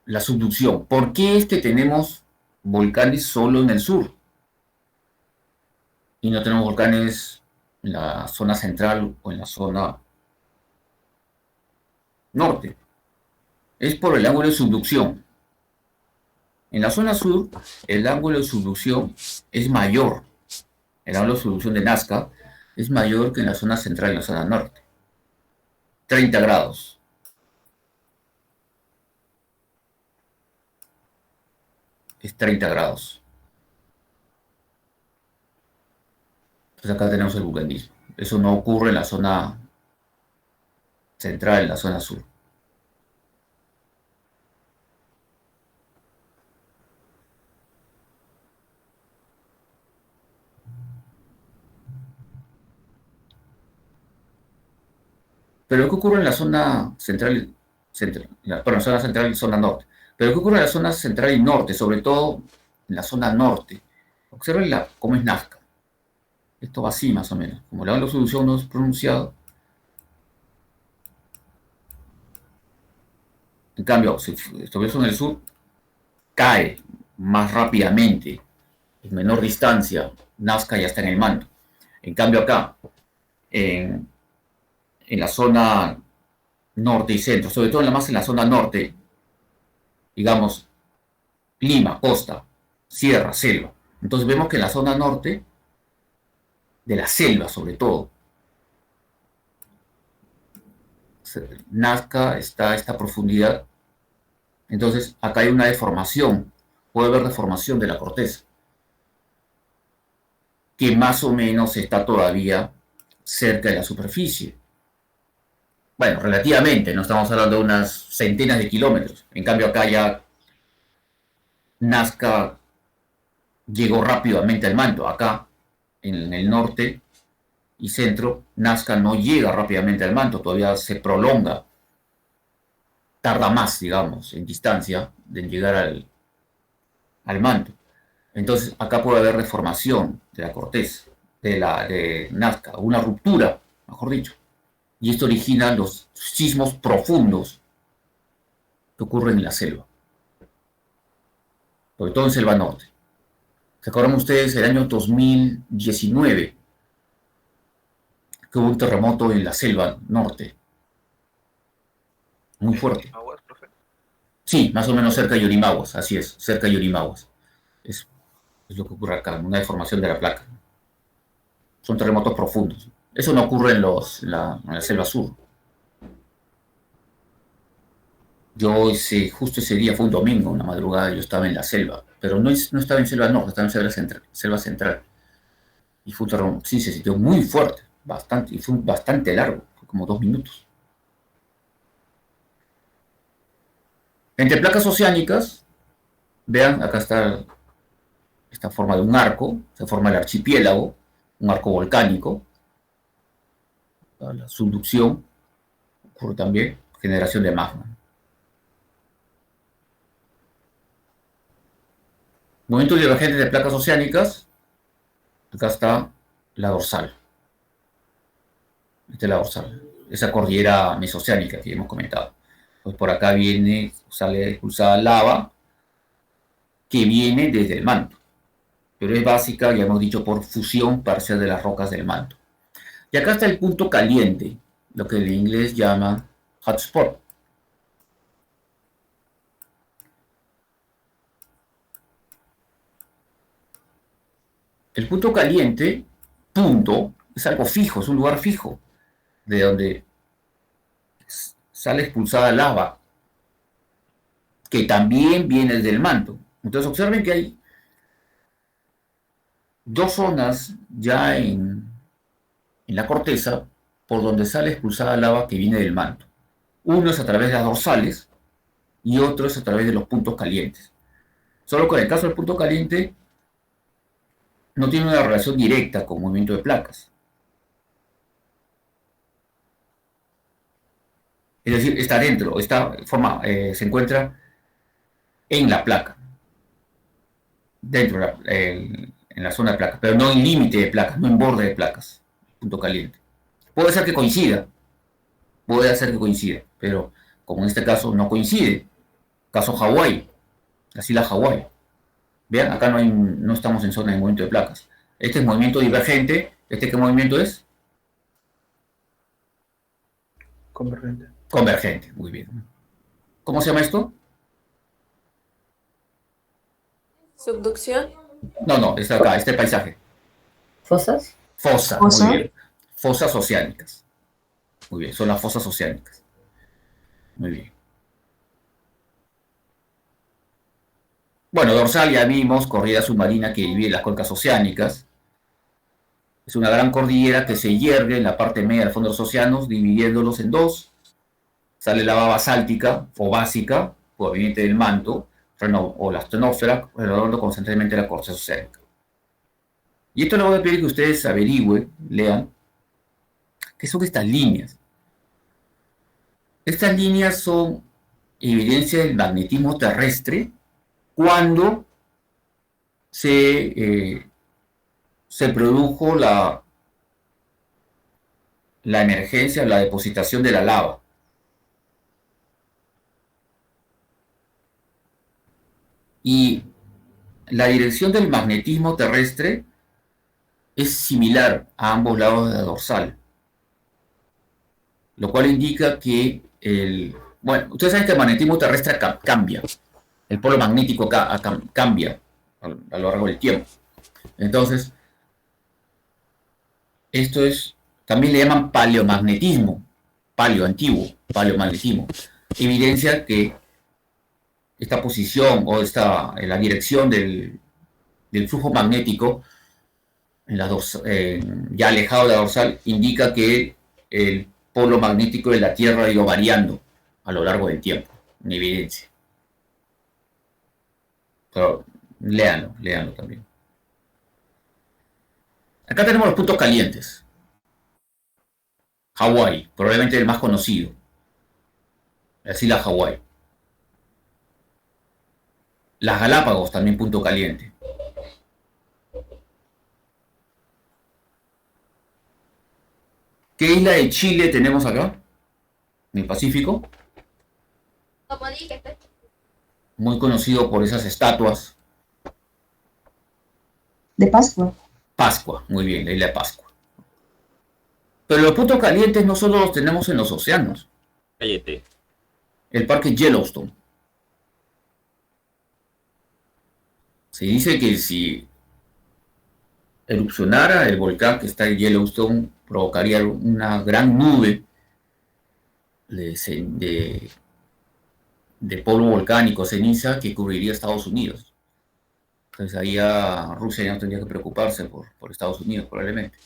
La subducción. ¿Por qué es que tenemos volcanes solo en el sur? Y no tenemos volcanes en la zona central o en la zona norte. Es por el ángulo de subducción. En la zona sur, el ángulo de subducción es mayor. El ángulo de subducción de Nazca es mayor que en la zona central y en la zona norte. 30 grados. Es 30 grados. Entonces acá tenemos el vulcanismo. Eso no ocurre en la zona central, en la zona sur. Pero ¿qué ocurre en la zona central, zona central y zona norte? Pero ¿qué ocurre en la zona central y norte? Sobre todo en la zona norte. Observen cómo es Nazca. Esto va así más o menos. Como el ángulo de subducción no es pronunciado. En cambio, si estuviese en el sur, cae más rápidamente, en menor distancia. Nazca ya está en el manto. En cambio acá, en la zona norte y centro, sobre todo más en la zona norte, digamos, Lima, costa, sierra, selva. Entonces vemos que en la zona norte, de la selva sobre todo, Nazca está a esta profundidad. Entonces acá hay una deformación, puede haber deformación de la corteza, que más o menos está todavía cerca de la superficie. Bueno, relativamente, no estamos hablando de unas centenas de kilómetros. En cambio, acá ya Nazca llegó rápidamente al manto. Acá, en el norte y centro, Nazca no llega rápidamente al manto, todavía se prolonga, tarda más, digamos, en distancia de llegar al manto. Entonces, acá puede haber deformación de la corteza, de Nazca, una ruptura, mejor dicho. Y esto origina los sismos profundos que ocurren en la selva, sobre todo en selva norte. ¿Se acuerdan ustedes el año 2019 que hubo un terremoto en la selva norte? Muy fuerte. Aguas, profe. Sí, más o menos cerca de Yurimaguas, así es, cerca de Yurimaguas. Es lo que ocurre acá, una deformación de la placa. Son terremotos profundos. Eso no ocurre en la selva sur. Yo justo ese día fue un domingo, una madrugada, yo estaba en la selva, pero no estaba en selva norte, estaba en selva central. Y fue un terremoto, sí, se sintió muy fuerte, bastante, y fue bastante largo, fue como 2 minutos. Entre placas oceánicas, vean, acá está esta forma de un arco, se forma el archipiélago, un arco volcánico, la subducción, ocurre también, generación de magma. Movimientos divergentes de placas oceánicas, acá está la dorsal. Esta es la dorsal, esa cordillera mesoceánica que hemos comentado. Pues por acá sale expulsada lava que viene desde el manto, pero es básica, ya hemos dicho, por fusión parcial de las rocas del manto. Y acá está el punto caliente, lo que en inglés llama hotspot. El punto caliente, es algo fijo, es un lugar fijo, de donde sale expulsada lava, que también viene del manto. Entonces observen que hay dos zonas ya en la corteza por donde sale expulsada lava que viene del manto. Uno es a través de las dorsales y otro es a través de los puntos calientes. Solo que en el caso del punto caliente no tiene una relación directa con movimiento de placas. Es decir, está dentro, se encuentra en la placa, dentro en la zona de placas, pero no en límite de placas, no en borde de placas, punto caliente. Puede ser que coincida, pero como en este caso no coincide, caso Hawái, las islas Hawái. Vean, acá no estamos en zona de movimiento de placas. Este es movimiento divergente. ¿Este qué movimiento es? Convergente. Convergente, muy bien. ¿Cómo se llama esto? Subducción. No, está acá, este paisaje. ¿Fosas? Fosa, ¿Fosa? muy bien. Fosas oceánicas. Muy bien, son las fosas oceánicas. Muy bien. Bueno, dorsal ya vimos, corrida submarina que divide las cuencas oceánicas. Es una gran cordillera que se yergue en la parte media del fondo de los océanos, dividiéndolos en dos. Sale lava basáltica o básica, proveniente del manto, o la astenosfera, redondo concentradamente la corteza oceánica. Y esto le voy a pedir que ustedes averigüen, lean, qué son estas líneas. Estas líneas son evidencia del magnetismo terrestre cuando se produjo la emergencia, la depositación de la lava. Y la dirección del magnetismo terrestre es similar a ambos lados de la dorsal, lo cual indica que bueno, ustedes saben que el magnetismo terrestre cambia, el polo magnético cambia a lo largo del tiempo. Entonces, esto también le llaman paleomagnetismo, paleomagnetismo. Evidencia que esta posición o la dirección del flujo magnético ya alejado de la dorsal indica que el polo magnético de la Tierra ha ido variando a lo largo del tiempo, en evidencia. Pero léanlo también. Acá tenemos los puntos calientes. Hawái, probablemente el más conocido. Las islas Hawái. Las Galápagos, también punto caliente. ¿Qué isla de Chile tenemos acá? En el Pacífico. Muy conocido por esas estatuas. De Pascua. Pascua, muy bien, la isla de Pascua. Pero los puntos calientes no solo los tenemos en los océanos. Cállate. El parque Yellowstone. Se dice que si erupcionara el volcán que está en Yellowstone, provocaría una gran nube de polvo volcánico, ceniza, que cubriría Estados Unidos. Entonces ahí ya Rusia ya no tendría que preocuparse por Estados Unidos, probablemente.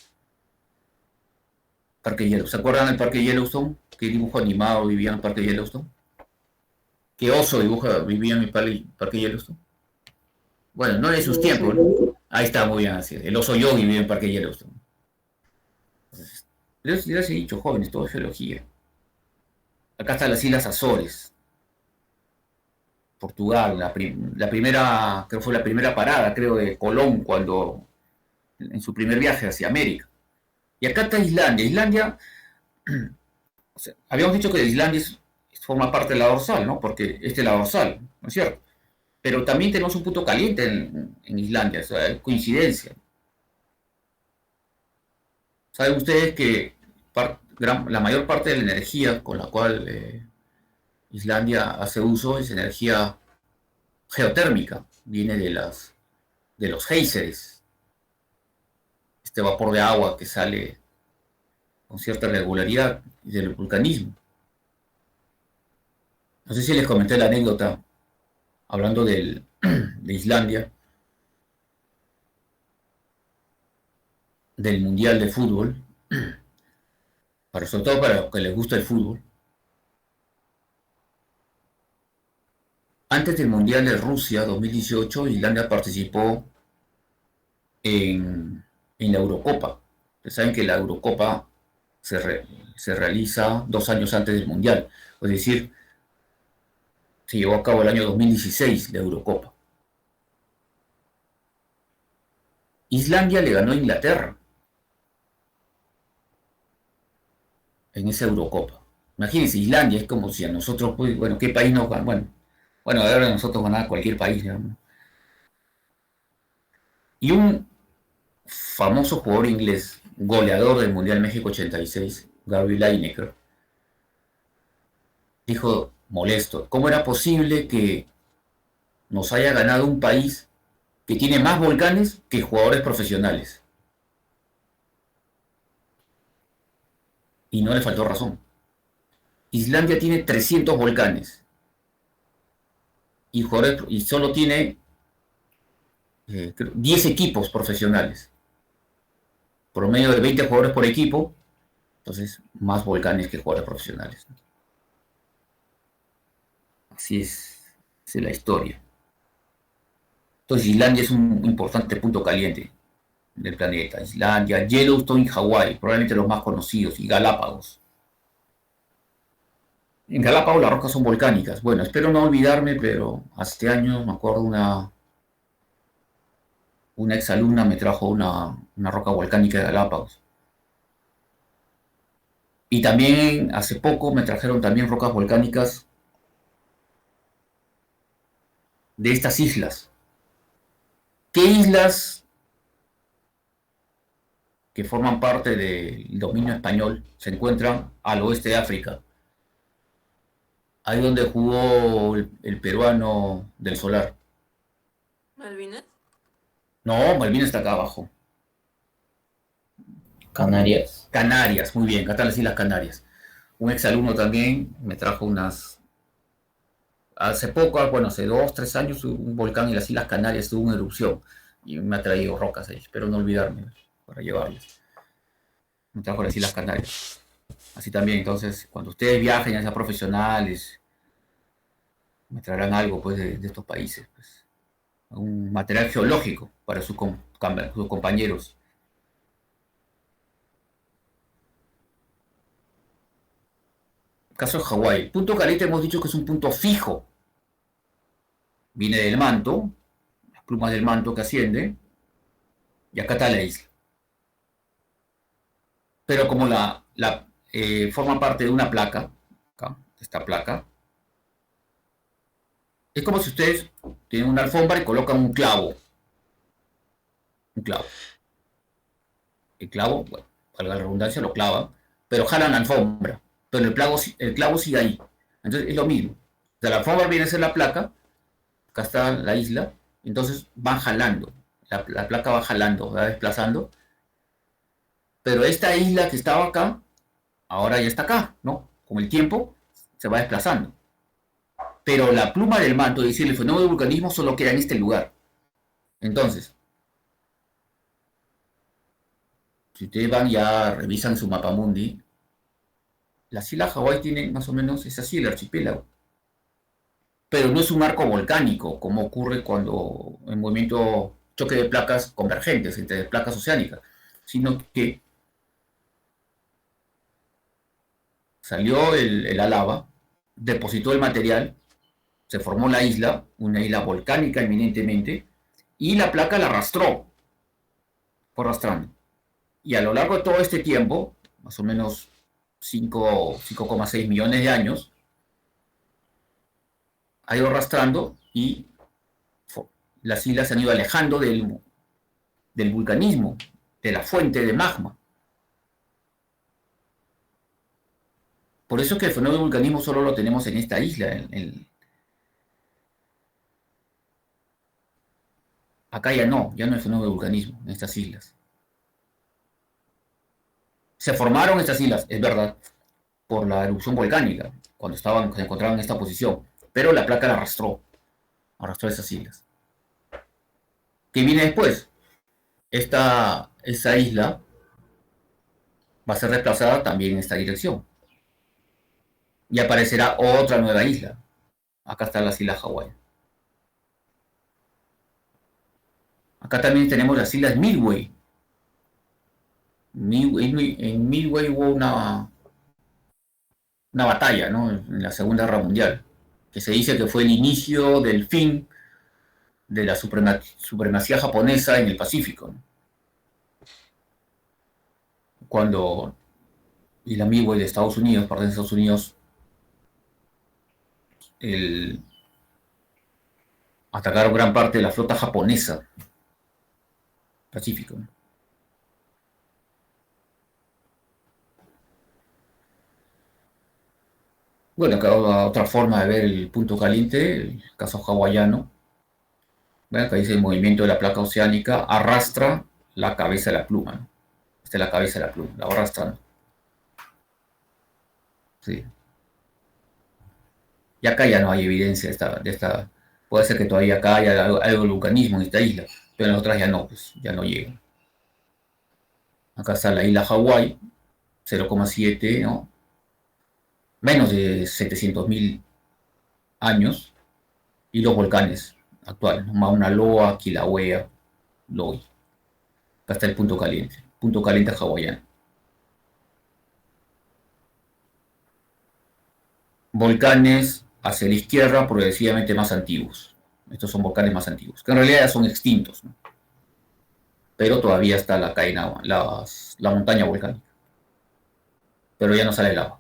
Parque Yellowstone. ¿Se acuerdan del Parque Yellowstone? ¿Qué dibujo animado vivía en el Parque Yellowstone? ¿Qué oso vivía en el Parque Yellowstone? Bueno, no de sus tiempos, ¿no? Ahí está, muy bien así. El oso Yogi vive en el Parque Yellowstone. Entonces, les he dicho, jóvenes, todo es geología. Acá están las Islas Azores. Portugal, la primera, creo que fue la primera parada, creo, de Colón en su primer viaje hacia América. Y acá está Islandia. Islandia, o sea, habíamos dicho que Islandia forma parte de la dorsal, ¿no? Porque esta es la dorsal, ¿no es cierto? Pero también tenemos un punto caliente en Islandia, o sea, es coincidencia. Saben ustedes que la mayor parte de la energía con la cual Islandia hace uso es energía geotérmica, viene de los géiseres, este vapor de agua que sale con cierta regularidad del vulcanismo. No sé si les comenté la anécdota hablando de Islandia, del Mundial de Fútbol, sobre todo para los que les gusta el fútbol. Antes del Mundial de Rusia 2018, Islandia participó en la Eurocopa. Ustedes saben que la Eurocopa se realiza 2 años antes del Mundial, es decir, se llevó a cabo el año 2016 la Eurocopa. Islandia le ganó a Inglaterra en esa Eurocopa. Imagínense, Islandia es como si a nosotros, pues, bueno, ¿qué país nos gana? Bueno, ahora nosotros ganamos cualquier país, ¿no? Y un famoso jugador inglés, goleador del Mundial México 86, Gary Lineker, dijo molesto, ¿cómo era posible que nos haya ganado un país que tiene más volcanes que jugadores profesionales? Y no le faltó razón. Islandia tiene 300 volcanes y solo tiene 10 equipos profesionales, promedio de 20 jugadores por equipo, entonces más volcanes que jugadores profesionales. Así es la historia. Entonces Islandia es un importante punto caliente del planeta. Islandia, Yellowstone y Hawái, probablemente los más conocidos, y Galápagos. En Galápagos las rocas son volcánicas. Bueno, espero no olvidarme, pero hace años me acuerdo una exalumna me trajo una roca volcánica de Galápagos. Y también hace poco me trajeron también rocas volcánicas de estas islas. ¿Qué islas que forman parte del dominio español se encuentran al oeste de África? Ahí donde jugó el peruano del Solar. ¿Malvinas? No, Malvinas está acá abajo. Canarias. Canarias, muy bien, acá están las Islas Canarias. Un exalumno también me trajo hace poco, bueno, hace 2, 3 años, un volcán en las Islas Canarias tuvo una erupción y me ha traído rocas ahí, espero no olvidarme para llevarles. Me trajo las Islas Canarias. Así también, entonces, cuando ustedes viajen, ya sean profesionales, me traerán algo pues de estos países, pues, un material geológico para sus compañeros. Caso de Hawái. Punto caliente hemos dicho que es un punto fijo. Viene del manto, las plumas del manto que asciende, y acá está la isla. Pero como forma parte de una placa, acá, esta placa, es como si ustedes tienen una alfombra y colocan un clavo. Un clavo. El clavo, bueno, valga la redundancia, lo clavan, pero jalan la alfombra. Pero el clavo sigue ahí. Entonces es lo mismo. O sea, la alfombra viene a ser la placa, acá está la isla, entonces van jalando. La placa va jalando, va desplazando. Pero esta isla que estaba acá, ahora ya está acá, ¿no? Con el tiempo se va desplazando. Pero la pluma del manto, es decir, el fenómeno del vulcanismo solo queda en este lugar. Entonces, si ustedes van ya, revisan su mapamundi, las islas Hawái tienen más o menos, es así el archipiélago. Pero no es un arco volcánico, como ocurre cuando en movimiento choque de placas convergentes entre placas oceánicas, sino que salió la lava, depositó el material, se formó la isla, una isla volcánica eminentemente, y la placa la arrastró, fue arrastrando. Y a lo largo de todo este tiempo, más o menos 5,6 millones de años, ha ido arrastrando y las islas se han ido alejando del vulcanismo, de la fuente de magma. Por eso es que el fenómeno del vulcanismo solo lo tenemos en esta isla. Acá ya no hay fenómeno del vulcanismo en estas islas. Se formaron estas islas, es verdad, por la erupción volcánica, cuando se encontraban en esta posición, pero la placa la arrastró esas islas. ¿Qué viene después? Esa isla va a ser desplazada también en esta dirección. Y aparecerá otra nueva isla. Acá están las islas Hawái. Acá también tenemos las islas Midway. En Midway hubo una batalla, ¿no? En la Segunda Guerra Mundial, que se dice que fue el inicio del fin de la supremacía japonesa en el Pacífico, ¿no? Cuando la Midway de Estados Unidos, parte de Estados Unidos, atacaron gran parte de la flota japonesa Pacífico, ¿no? Bueno, acá otra forma de ver el punto caliente, el caso hawaiano. ¿Ven? Acá dice el movimiento de la placa oceánica arrastra la cabeza de la pluma, ¿no? Esta es la cabeza de la pluma, la va arrastrando. Sí. Y acá ya no hay evidencia de esta. Puede ser que todavía acá haya algo de vulcanismo en esta isla, pero en las otras ya no, pues ya no llegan. Acá está la isla Hawái, 0,7, ¿no? Menos de 700.000 años, y los volcanes actuales, ¿no? Mauna Loa, Kilauea, Loi. Acá está el punto caliente hawaiano. Volcanes hacia la izquierda progresivamente más antiguos. Estos son volcanes más antiguos, que en realidad ya son extintos, ¿no? Pero todavía está la cadena, la montaña volcánica. Pero ya no sale lava.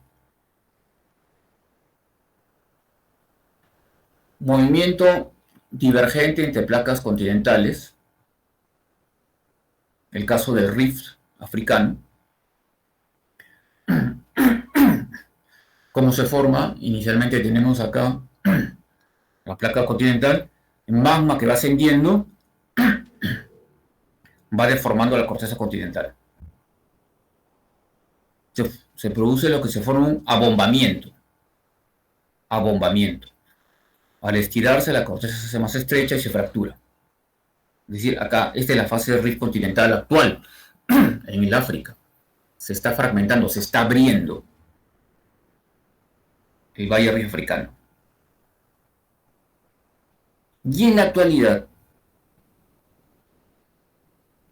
Movimiento divergente entre placas continentales. El caso del rift africano. ¿Cómo se forma? Inicialmente tenemos acá la placa continental, magma que va ascendiendo, va deformando la corteza continental. Se produce lo que se forma un abombamiento. Al estirarse, la corteza se hace más estrecha y se fractura. Es decir, acá, esta es la fase del rift continental actual en el África. Se está fragmentando, se está abriendo. el Valle Rift africano. Y en la actualidad,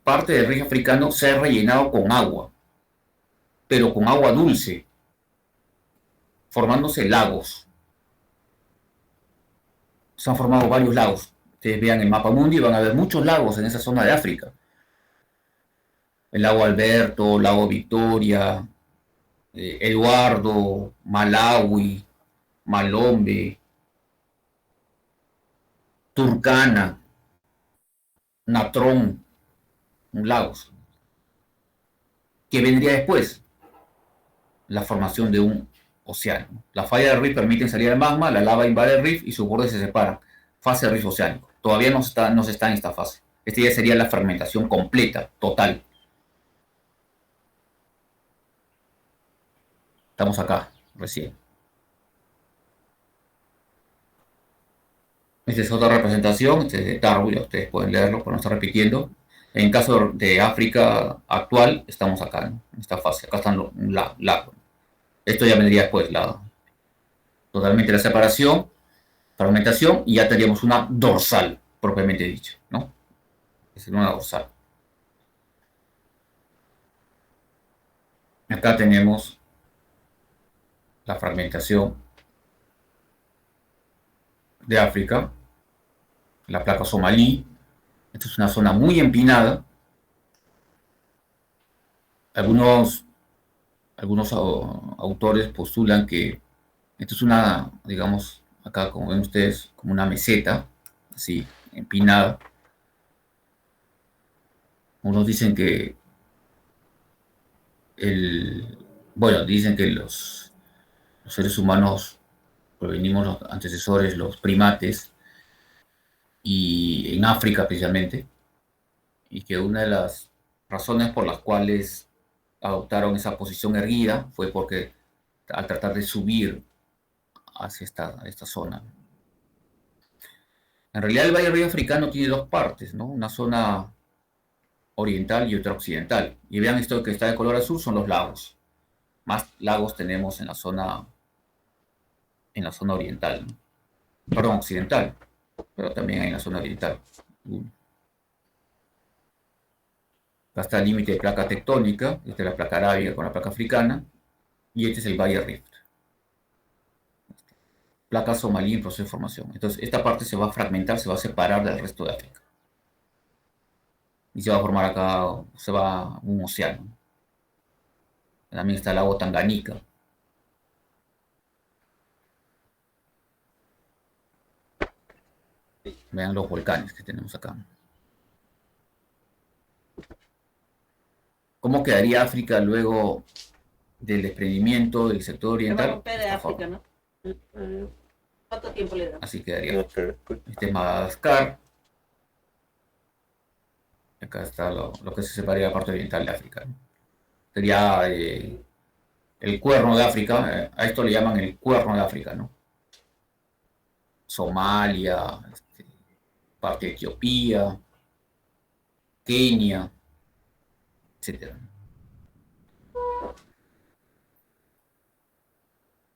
parte del Rift africano se ha rellenado con agua, pero con agua dulce, formándose lagos. Se han formado varios lagos. Ustedes vean el mapa mundi y van a ver muchos lagos en esa zona de África. El lago Alberto, lago Victoria, Eduardo, Malawi, Malombe, Turkana, Natrón, lagos. ¿Qué vendría después? La formación de un océano. Las fallas del Rift permiten salir al magma, la lava invade el Rift y sus bordes se separan. Fase de Rift oceánico. Todavía no se está en esta fase. Esta ya sería la fermentación completa, total. Estamos acá, recién. Esta es otra representación, este es de Darwin, ustedes pueden leerlo, pero no está repitiendo. En caso de África actual, estamos acá, ¿no? En esta fase. Acá están los lagos. Esto ya vendría después, totalmente la separación, fragmentación, y ya tendríamos una dorsal, propiamente dicho, ¿no? Es una dorsal. Acá tenemos la fragmentación de África, la placa somalí. Esta es una zona muy empinada. Algunos autores postulan que esto es una, digamos, acá como ven ustedes, como una meseta, así, empinada. Unos dicen que dicen que los seres humanos provenimos los antecesores, los primates, y en África especialmente, y que una de las razones por las cuales adoptaron esa posición erguida fue porque al tratar de subir hacia esta zona. En realidad el Valle Rift africano tiene dos partes, ¿no? Una zona oriental y otra occidental. Y vean esto que está de color azul son los lagos. Más lagos tenemos en la zona oriental, ¿no? Perdón, occidental, pero también hay en la zona oriental. Acá está el límite de placa tectónica, esta es la placa arábiga con la placa africana, y este es el Valle Rift. Placa somalí en proceso de formación. Entonces esta parte se va a fragmentar, se va a separar del resto de África. Y se va a formar acá, se va un océano. También está el lago Tanganica. Vean los volcanes que tenemos acá. ¿Cómo quedaría África luego del desprendimiento del sector oriental? De África, ¿no? ¿Cuánto tiempo le da? Así quedaría. Este es Madagascar. Acá está lo que se separaría la parte oriental de África, ¿no? Sería el cuerno de África. A esto le llaman el cuerno de África, ¿no? Somalia, parte de Etiopía, Kenia, etc.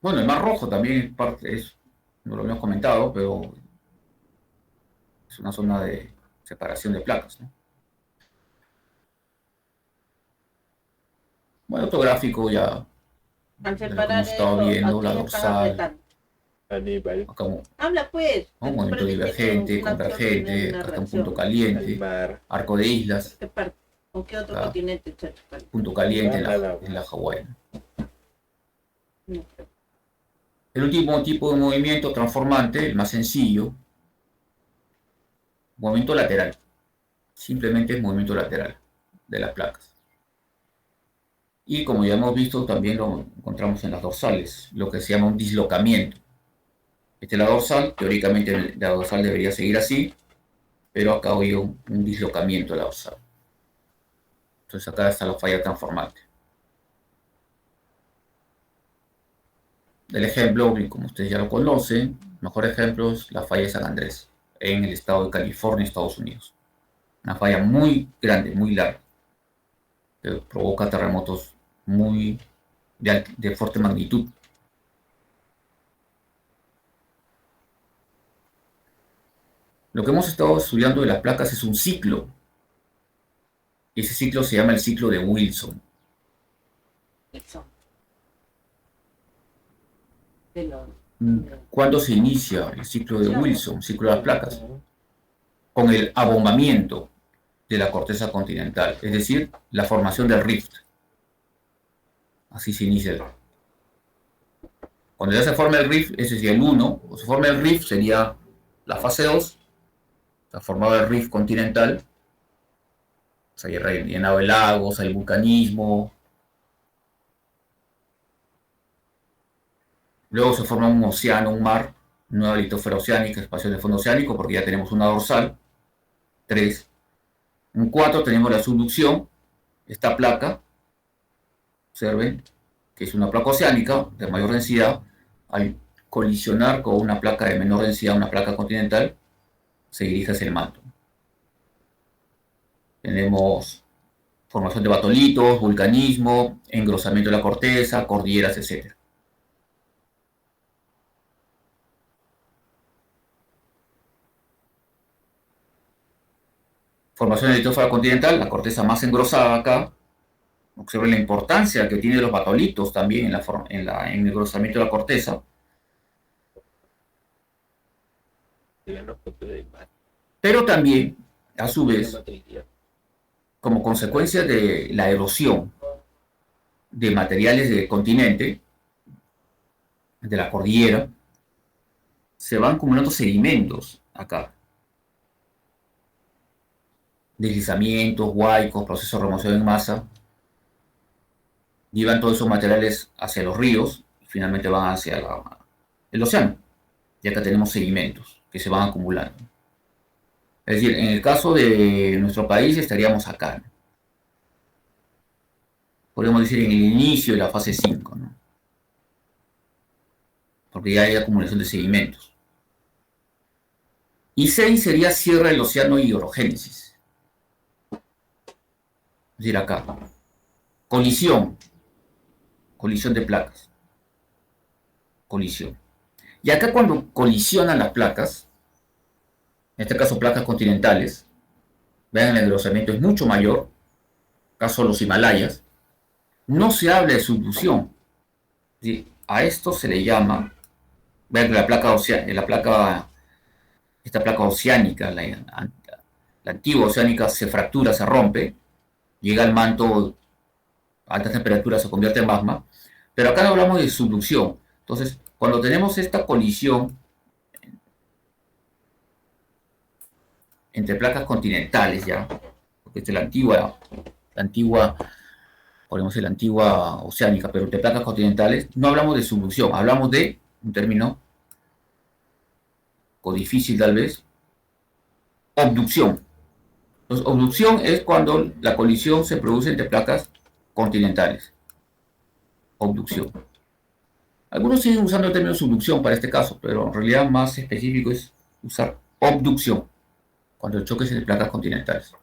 Bueno, el Mar Rojo también no lo habíamos comentado, pero es una zona de separación de placas, ¿no? Bueno, otro gráfico ya de lo que hemos estado viendo, la dorsal. Habla pues. ¿No? Movimiento divergente, convergente, acá está un punto caliente, arco de islas. ¿Qué parte? ¿O qué otro continente está? Punto caliente en la Hawái. El último tipo de movimiento transformante, el más sencillo, movimiento lateral. Simplemente es movimiento lateral de las placas. Y como ya hemos visto, también lo encontramos en las dorsales, lo que se llama un dislocamiento. Esta es la dorsal, teóricamente la dorsal debería seguir así, pero acá hay un dislocamiento de la dorsal. Entonces acá está la falla transformante. El ejemplo, como ustedes ya lo conocen, el mejor ejemplo es la falla de San Andrés, en el estado de California, Estados Unidos. Una falla muy grande, muy larga, que provoca terremotos de fuerte magnitud. Lo que hemos estado estudiando de las placas es un ciclo. Y ese ciclo se llama el ciclo de Wilson. Eso. De lo- ¿Cuándo se inicia el ciclo de Wilson, ciclo de las placas? Con el abombamiento de la corteza continental, es decir, la formación del rift. Así se inicia. Cuando ya se forma el rift, ese sería el 1, o se forma el rift sería la fase 2, se ha formado el rift continental, se ha llenado de lagos, hay vulcanismo, luego se forma un océano, un mar, nueva litosfera oceánica, espacio de fondo oceánico, porque ya tenemos una dorsal, 3. En 4 tenemos la subducción, esta placa, observen, que es una placa oceánica de mayor densidad, al colisionar con una placa de menor densidad, una placa continental, se dirige hacia el manto. Tenemos formación de batolitos, vulcanismo, engrosamiento de la corteza, cordilleras, etc. Formación de litosfera continental, la corteza más engrosada acá. Observen la importancia que tiene los batolitos también en el engrosamiento de la corteza. Pero también, a su vez, como consecuencia de la erosión de materiales del continente, de la cordillera, se van acumulando sedimentos acá. Deslizamientos, huaicos, procesos de remoción en masa, llevan todos esos materiales hacia los ríos y finalmente van hacia el océano. Y acá tenemos sedimentos que se van acumulando. Es decir, en el caso de nuestro país estaríamos acá, ¿no? Podríamos decir en el inicio de la fase 5, ¿no? Porque ya hay acumulación de sedimentos. Y 6 sería cierre del océano y orogénesis. Es decir, acá. Colisión de placas. Colisión. Y acá cuando colisionan las placas, en este caso placas continentales, vean el engrosamiento es mucho mayor, caso los Himalayas, no se habla de subducción. ¿Sí? A esto se le llama, vean que esta placa oceánica, la antigua oceánica se fractura, se rompe, llega al manto a altas temperaturas, se convierte en magma, pero acá no hablamos de subducción. Entonces, cuando tenemos esta colisión entre placas continentales ya, porque esta es la antigua, podemos decir la antigua oceánica, pero entre placas continentales, no hablamos de subducción, hablamos de un término difícil tal vez, abducción. Entonces, abducción es cuando la colisión se produce entre placas continentales. Abducción. Algunos siguen usando el término subducción para este caso, pero en realidad más específico es usar abducción, cuando el choque es entre placas continentales.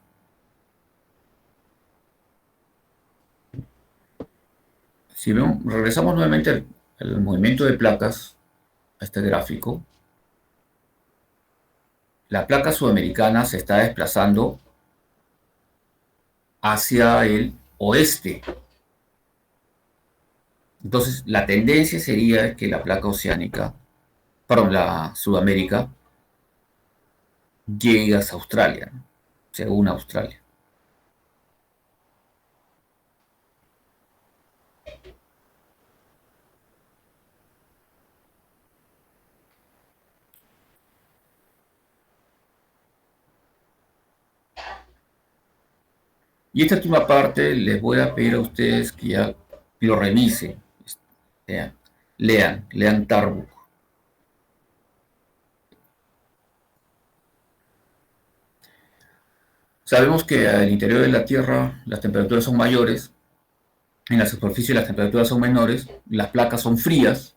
Si vemos, regresamos nuevamente al movimiento de placas, a este gráfico, la placa sudamericana se está desplazando hacia el oeste. Entonces, la tendencia sería que la placa oceánica, perdón, la Sudamérica, llegue hacia Australia, ¿no? Se une a Australia. Y esta última parte les voy a pedir a ustedes que ya lo revisen, lean Tarbook. Sabemos que al interior de la Tierra las temperaturas son mayores, en la superficie las temperaturas son menores, las placas son frías,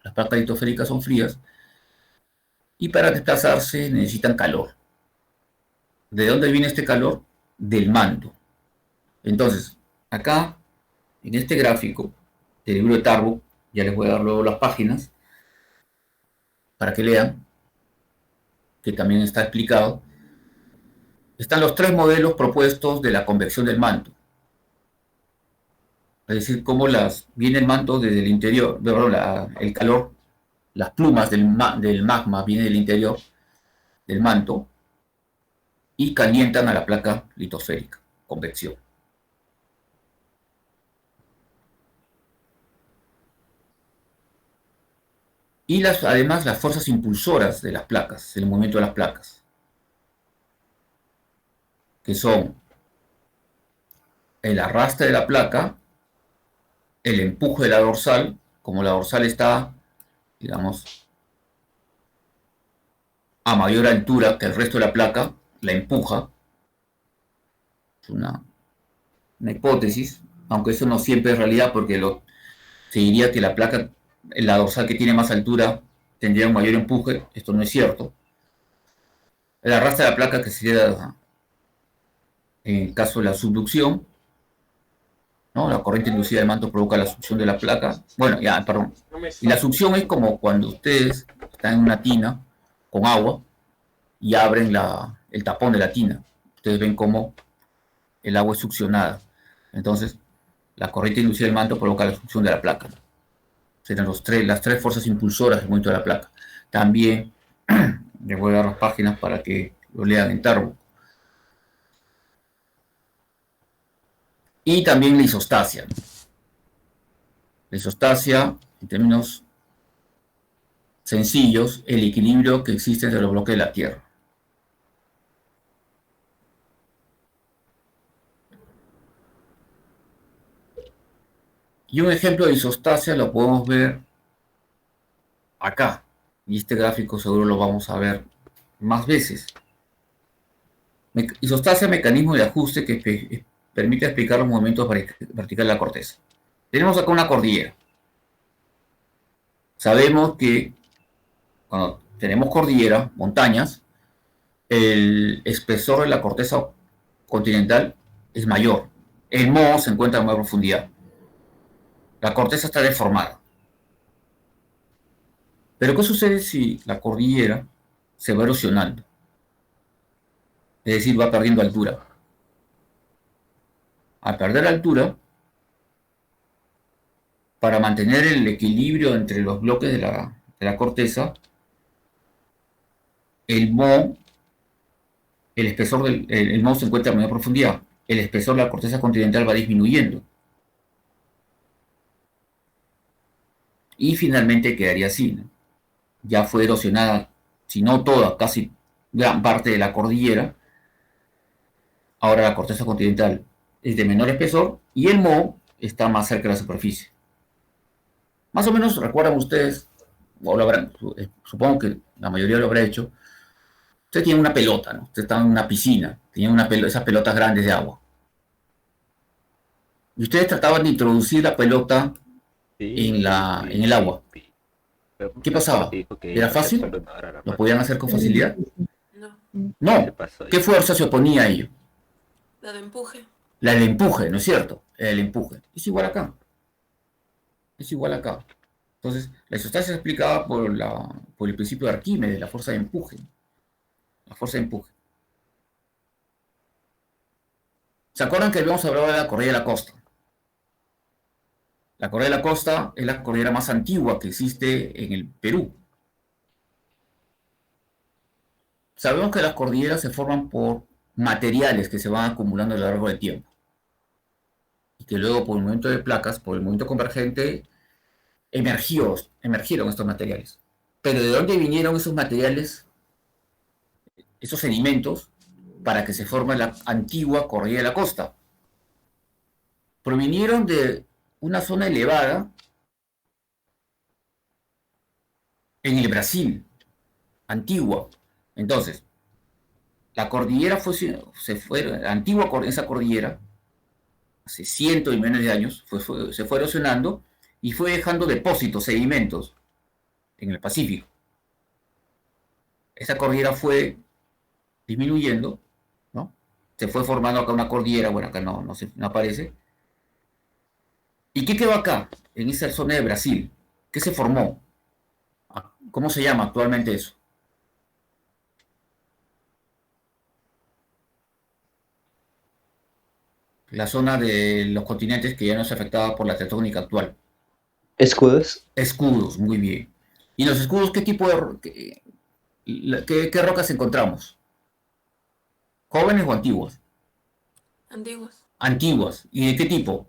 las placas litosféricas son frías, y para desplazarse necesitan calor. ¿De dónde viene este calor? Del manto. Entonces, acá, en este gráfico del libro de Tarbook, ya les voy a dar luego las páginas para que lean. que también está explicado, están los tres modelos propuestos de la convección del manto. Es decir, cómo viene el manto desde el interior, el calor, las plumas del magma vienen del interior del manto y calientan a la placa litosférica, convección. Y además las fuerzas impulsoras de las placas, el movimiento de las placas, que son el arrastre de la placa, el empuje de la dorsal, como la dorsal está, digamos, a mayor altura que el resto de la placa, la empuja. Es una hipótesis, aunque eso no siempre es realidad, porque se diría que la placa, la dorsal que tiene más altura, tendría un mayor empuje. Esto no es cierto. El arrastre de la placa, que sería en el caso de la subducción, ¿no? La corriente inducida del manto provoca la succión de la placa. Bueno, ya, perdón. Y la succión es como cuando ustedes están en una tina con agua y abren el tapón de la tina. Ustedes ven cómo el agua es succionada. Entonces, la corriente inducida del manto provoca la succión de la placa. Serán las tres fuerzas impulsoras del movimiento de la placa. También les voy a dar las páginas para que lo lean en Tarbo. Y también la isostasia. La isostasia, en términos sencillos, el equilibrio que existe entre los bloques de la Tierra. Y un ejemplo de isostasia lo podemos ver acá. Y este gráfico seguro lo vamos a ver más veces. Isostasia, mecanismo de ajuste que permite explicar los movimientos verticales de la corteza. Tenemos acá una cordillera. Sabemos que cuando tenemos cordillera, montañas, el espesor de la corteza continental es mayor. El moho se encuentra a mayor profundidad. La corteza está deformada. Pero ¿qué sucede si la cordillera se va erosionando? Es decir, va perdiendo altura. Al perder altura, para mantener el equilibrio entre los bloques de la corteza, el moho, el moho se encuentra a mayor profundidad. El espesor de la corteza continental va disminuyendo. Y finalmente quedaría así, ¿no? Ya fue erosionada, si no toda, casi gran parte de la cordillera. Ahora la corteza continental es de menor espesor y el moho está más cerca de la superficie. Más o menos recuerdan ustedes, o supongo que la mayoría lo habrá hecho, usted tiene una pelota, ¿no? Usted está en una piscina, tiene esas pelotas grandes de agua. Y ustedes trataban de introducir la pelota en el agua. ¿Qué pasaba? ¿Era fácil? ¿Lo podían hacer con facilidad? No, No. ¿Qué fuerza se oponía a ello? la de empuje. La del empuje, ¿no es cierto? El empuje. Es igual acá. Es igual acá. Entonces, la isostasia se explicaba por el principio de Arquímedes, la fuerza de empuje. La fuerza de empuje. ¿Se acuerdan que habíamos hablado de la cordillera de la costa? La cordillera de la costa es la cordillera más antigua que existe en el Perú. Sabemos que las cordilleras se forman por materiales que se van acumulando a lo largo del tiempo. Y que luego, por el movimiento de placas, por el movimiento convergente, emergieron estos materiales. Pero ¿de dónde vinieron esos materiales, esos sedimentos, para que se forme la antigua cordillera de la costa? Provinieron de una zona elevada en el Brasil, antigua. Entonces, la cordillera la antigua esa cordillera, hace cientos de millones de años, se fue erosionando y fue dejando depósitos, sedimentos en el Pacífico. Esa cordillera fue disminuyendo, ¿no? Se fue formando acá una cordillera, bueno, acá no aparece. ¿Y qué quedó acá, en esa zona de Brasil? ¿Qué se formó? ¿Cómo se llama actualmente eso? la zona de los continentes que ya no es afectada por la tectónica actual. Escudos. Escudos, muy bien. ¿Y en los escudos qué tipo de qué rocas encontramos? ¿Jóvenes o antiguas? Antiguos. Antiguas. ¿Y de qué tipo?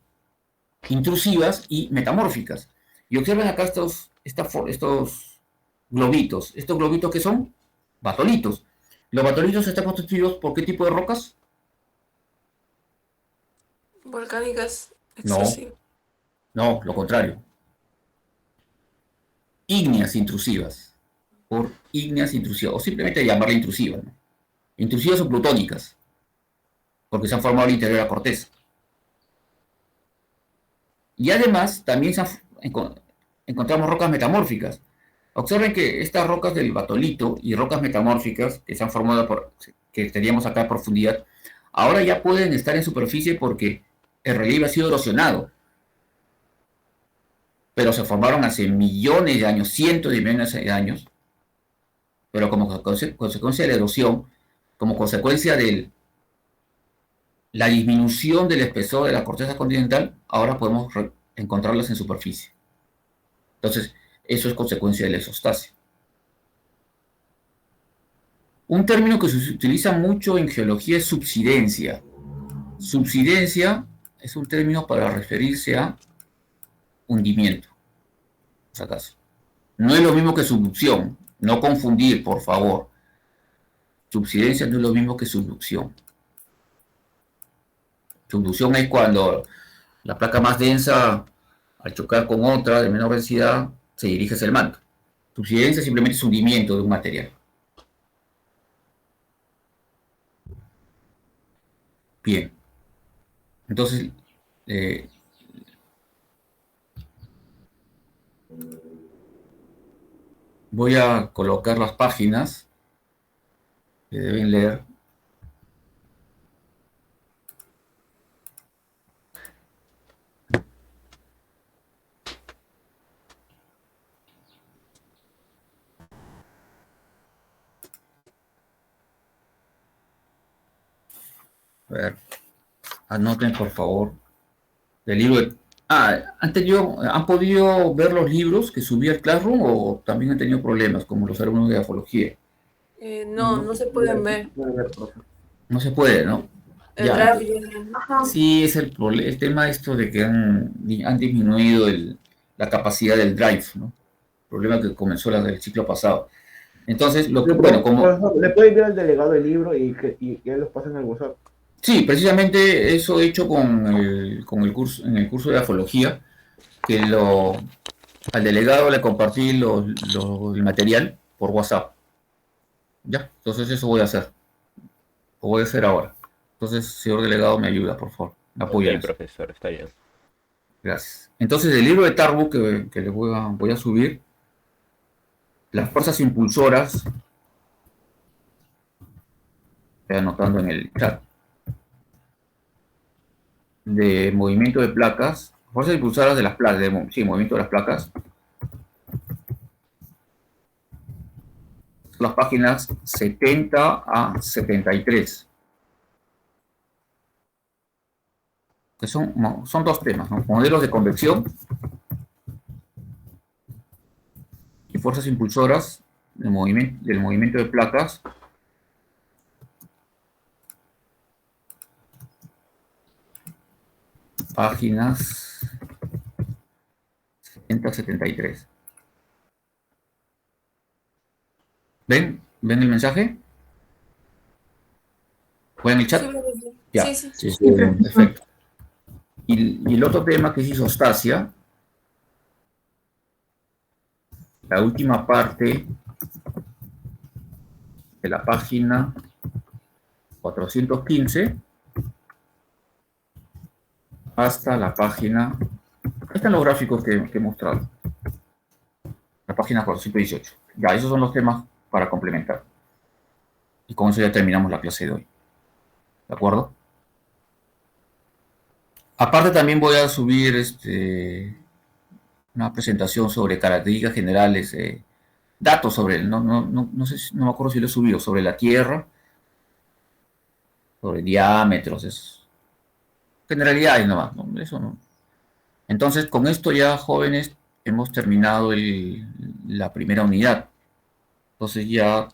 Intrusivas y metamórficas. Y observen acá estos globitos. ¿Estos globitos qué son? Batolitos. ¿Los batolitos están constituidos por qué tipo de rocas? Volcánicas. No, Extrusivas. no, lo contrario. Ígneas intrusivas. Por ígneas intrusivas. O simplemente llamarla intrusiva, ¿no? Intrusivas o plutónicas. Porque se han formado al interior de la corteza. Y además también encontramos rocas metamórficas. Observen que estas rocas del batolito y rocas metamórficas que se han formado que teníamos acá a profundidad, ahora ya pueden estar en superficie porque el relieve ha sido erosionado. Pero se formaron hace millones de años, cientos de millones de años, pero como consecuencia de la erosión, como consecuencia de la disminución del espesor de la corteza continental, ahora podemos encontrarlas en superficie. Entonces, eso es consecuencia de la exostasia. Un término que se utiliza mucho en geología es subsidencia. Subsidencia es un término para referirse a hundimiento, por si acaso. No es lo mismo que subducción, no confundir, por favor. Subsidencia no es lo mismo que subducción. Subducción es cuando la placa más densa, al chocar con otra de menor densidad, se dirige hacia el manto. Subsidencia simplemente es hundimiento de un material. Bien. Entonces, voy a colocar las páginas que deben leer. A ver, anoten por favor. El libro de... ¿han podido ver los libros que subí al Classroom o también han tenido problemas como los alumnos de grafología? No, no se pueden ver. No se puede, ¿no? El Ya. draft ya. Sí, es el tema esto de que han disminuido la capacidad del drive, ¿no? Problema que comenzó el ciclo pasado. Entonces, bueno, como... Le puede enviar al delegado el libro y él los pasa en el WhatsApp. Sí, precisamente eso he hecho con el curso, en el curso de grafología, que al delegado le compartí el material por WhatsApp. Ya, entonces eso voy a hacer. Lo voy a hacer ahora. Entonces, señor delegado, me ayuda, por favor. Me apoya. Ok, profesor, está bien. Gracias. Entonces, el libro de Tarbuck que le voy a subir, las fuerzas impulsoras, estoy anotando en el chat, de movimiento de placas, fuerzas impulsoras de las placas, sí, movimiento de las placas, las páginas 70 a 73. Que son dos temas, ¿no? Modelos de convección y fuerzas impulsoras del movimiento de placas. Páginas 70 a 73. ¿Ven? ¿Ven el mensaje? ¿Ven el chat? Sí, profesor. Ya. Sí. Sí, Perfecto. Y el otro tema que es isostasia, la última parte de la página 415 hasta la página, ahí están los gráficos que he mostrado, la página 418. Ya, esos son los temas para complementar. Y con eso ya terminamos la clase de hoy. ¿De acuerdo? Aparte también voy a subir una presentación sobre características generales, datos sobre, no sé, no me acuerdo si lo he subido, sobre la Tierra, sobre diámetros, generalidades nomás, ¿no? Eso no. Entonces, con esto ya, jóvenes, hemos terminado la primera unidad. Entonces ya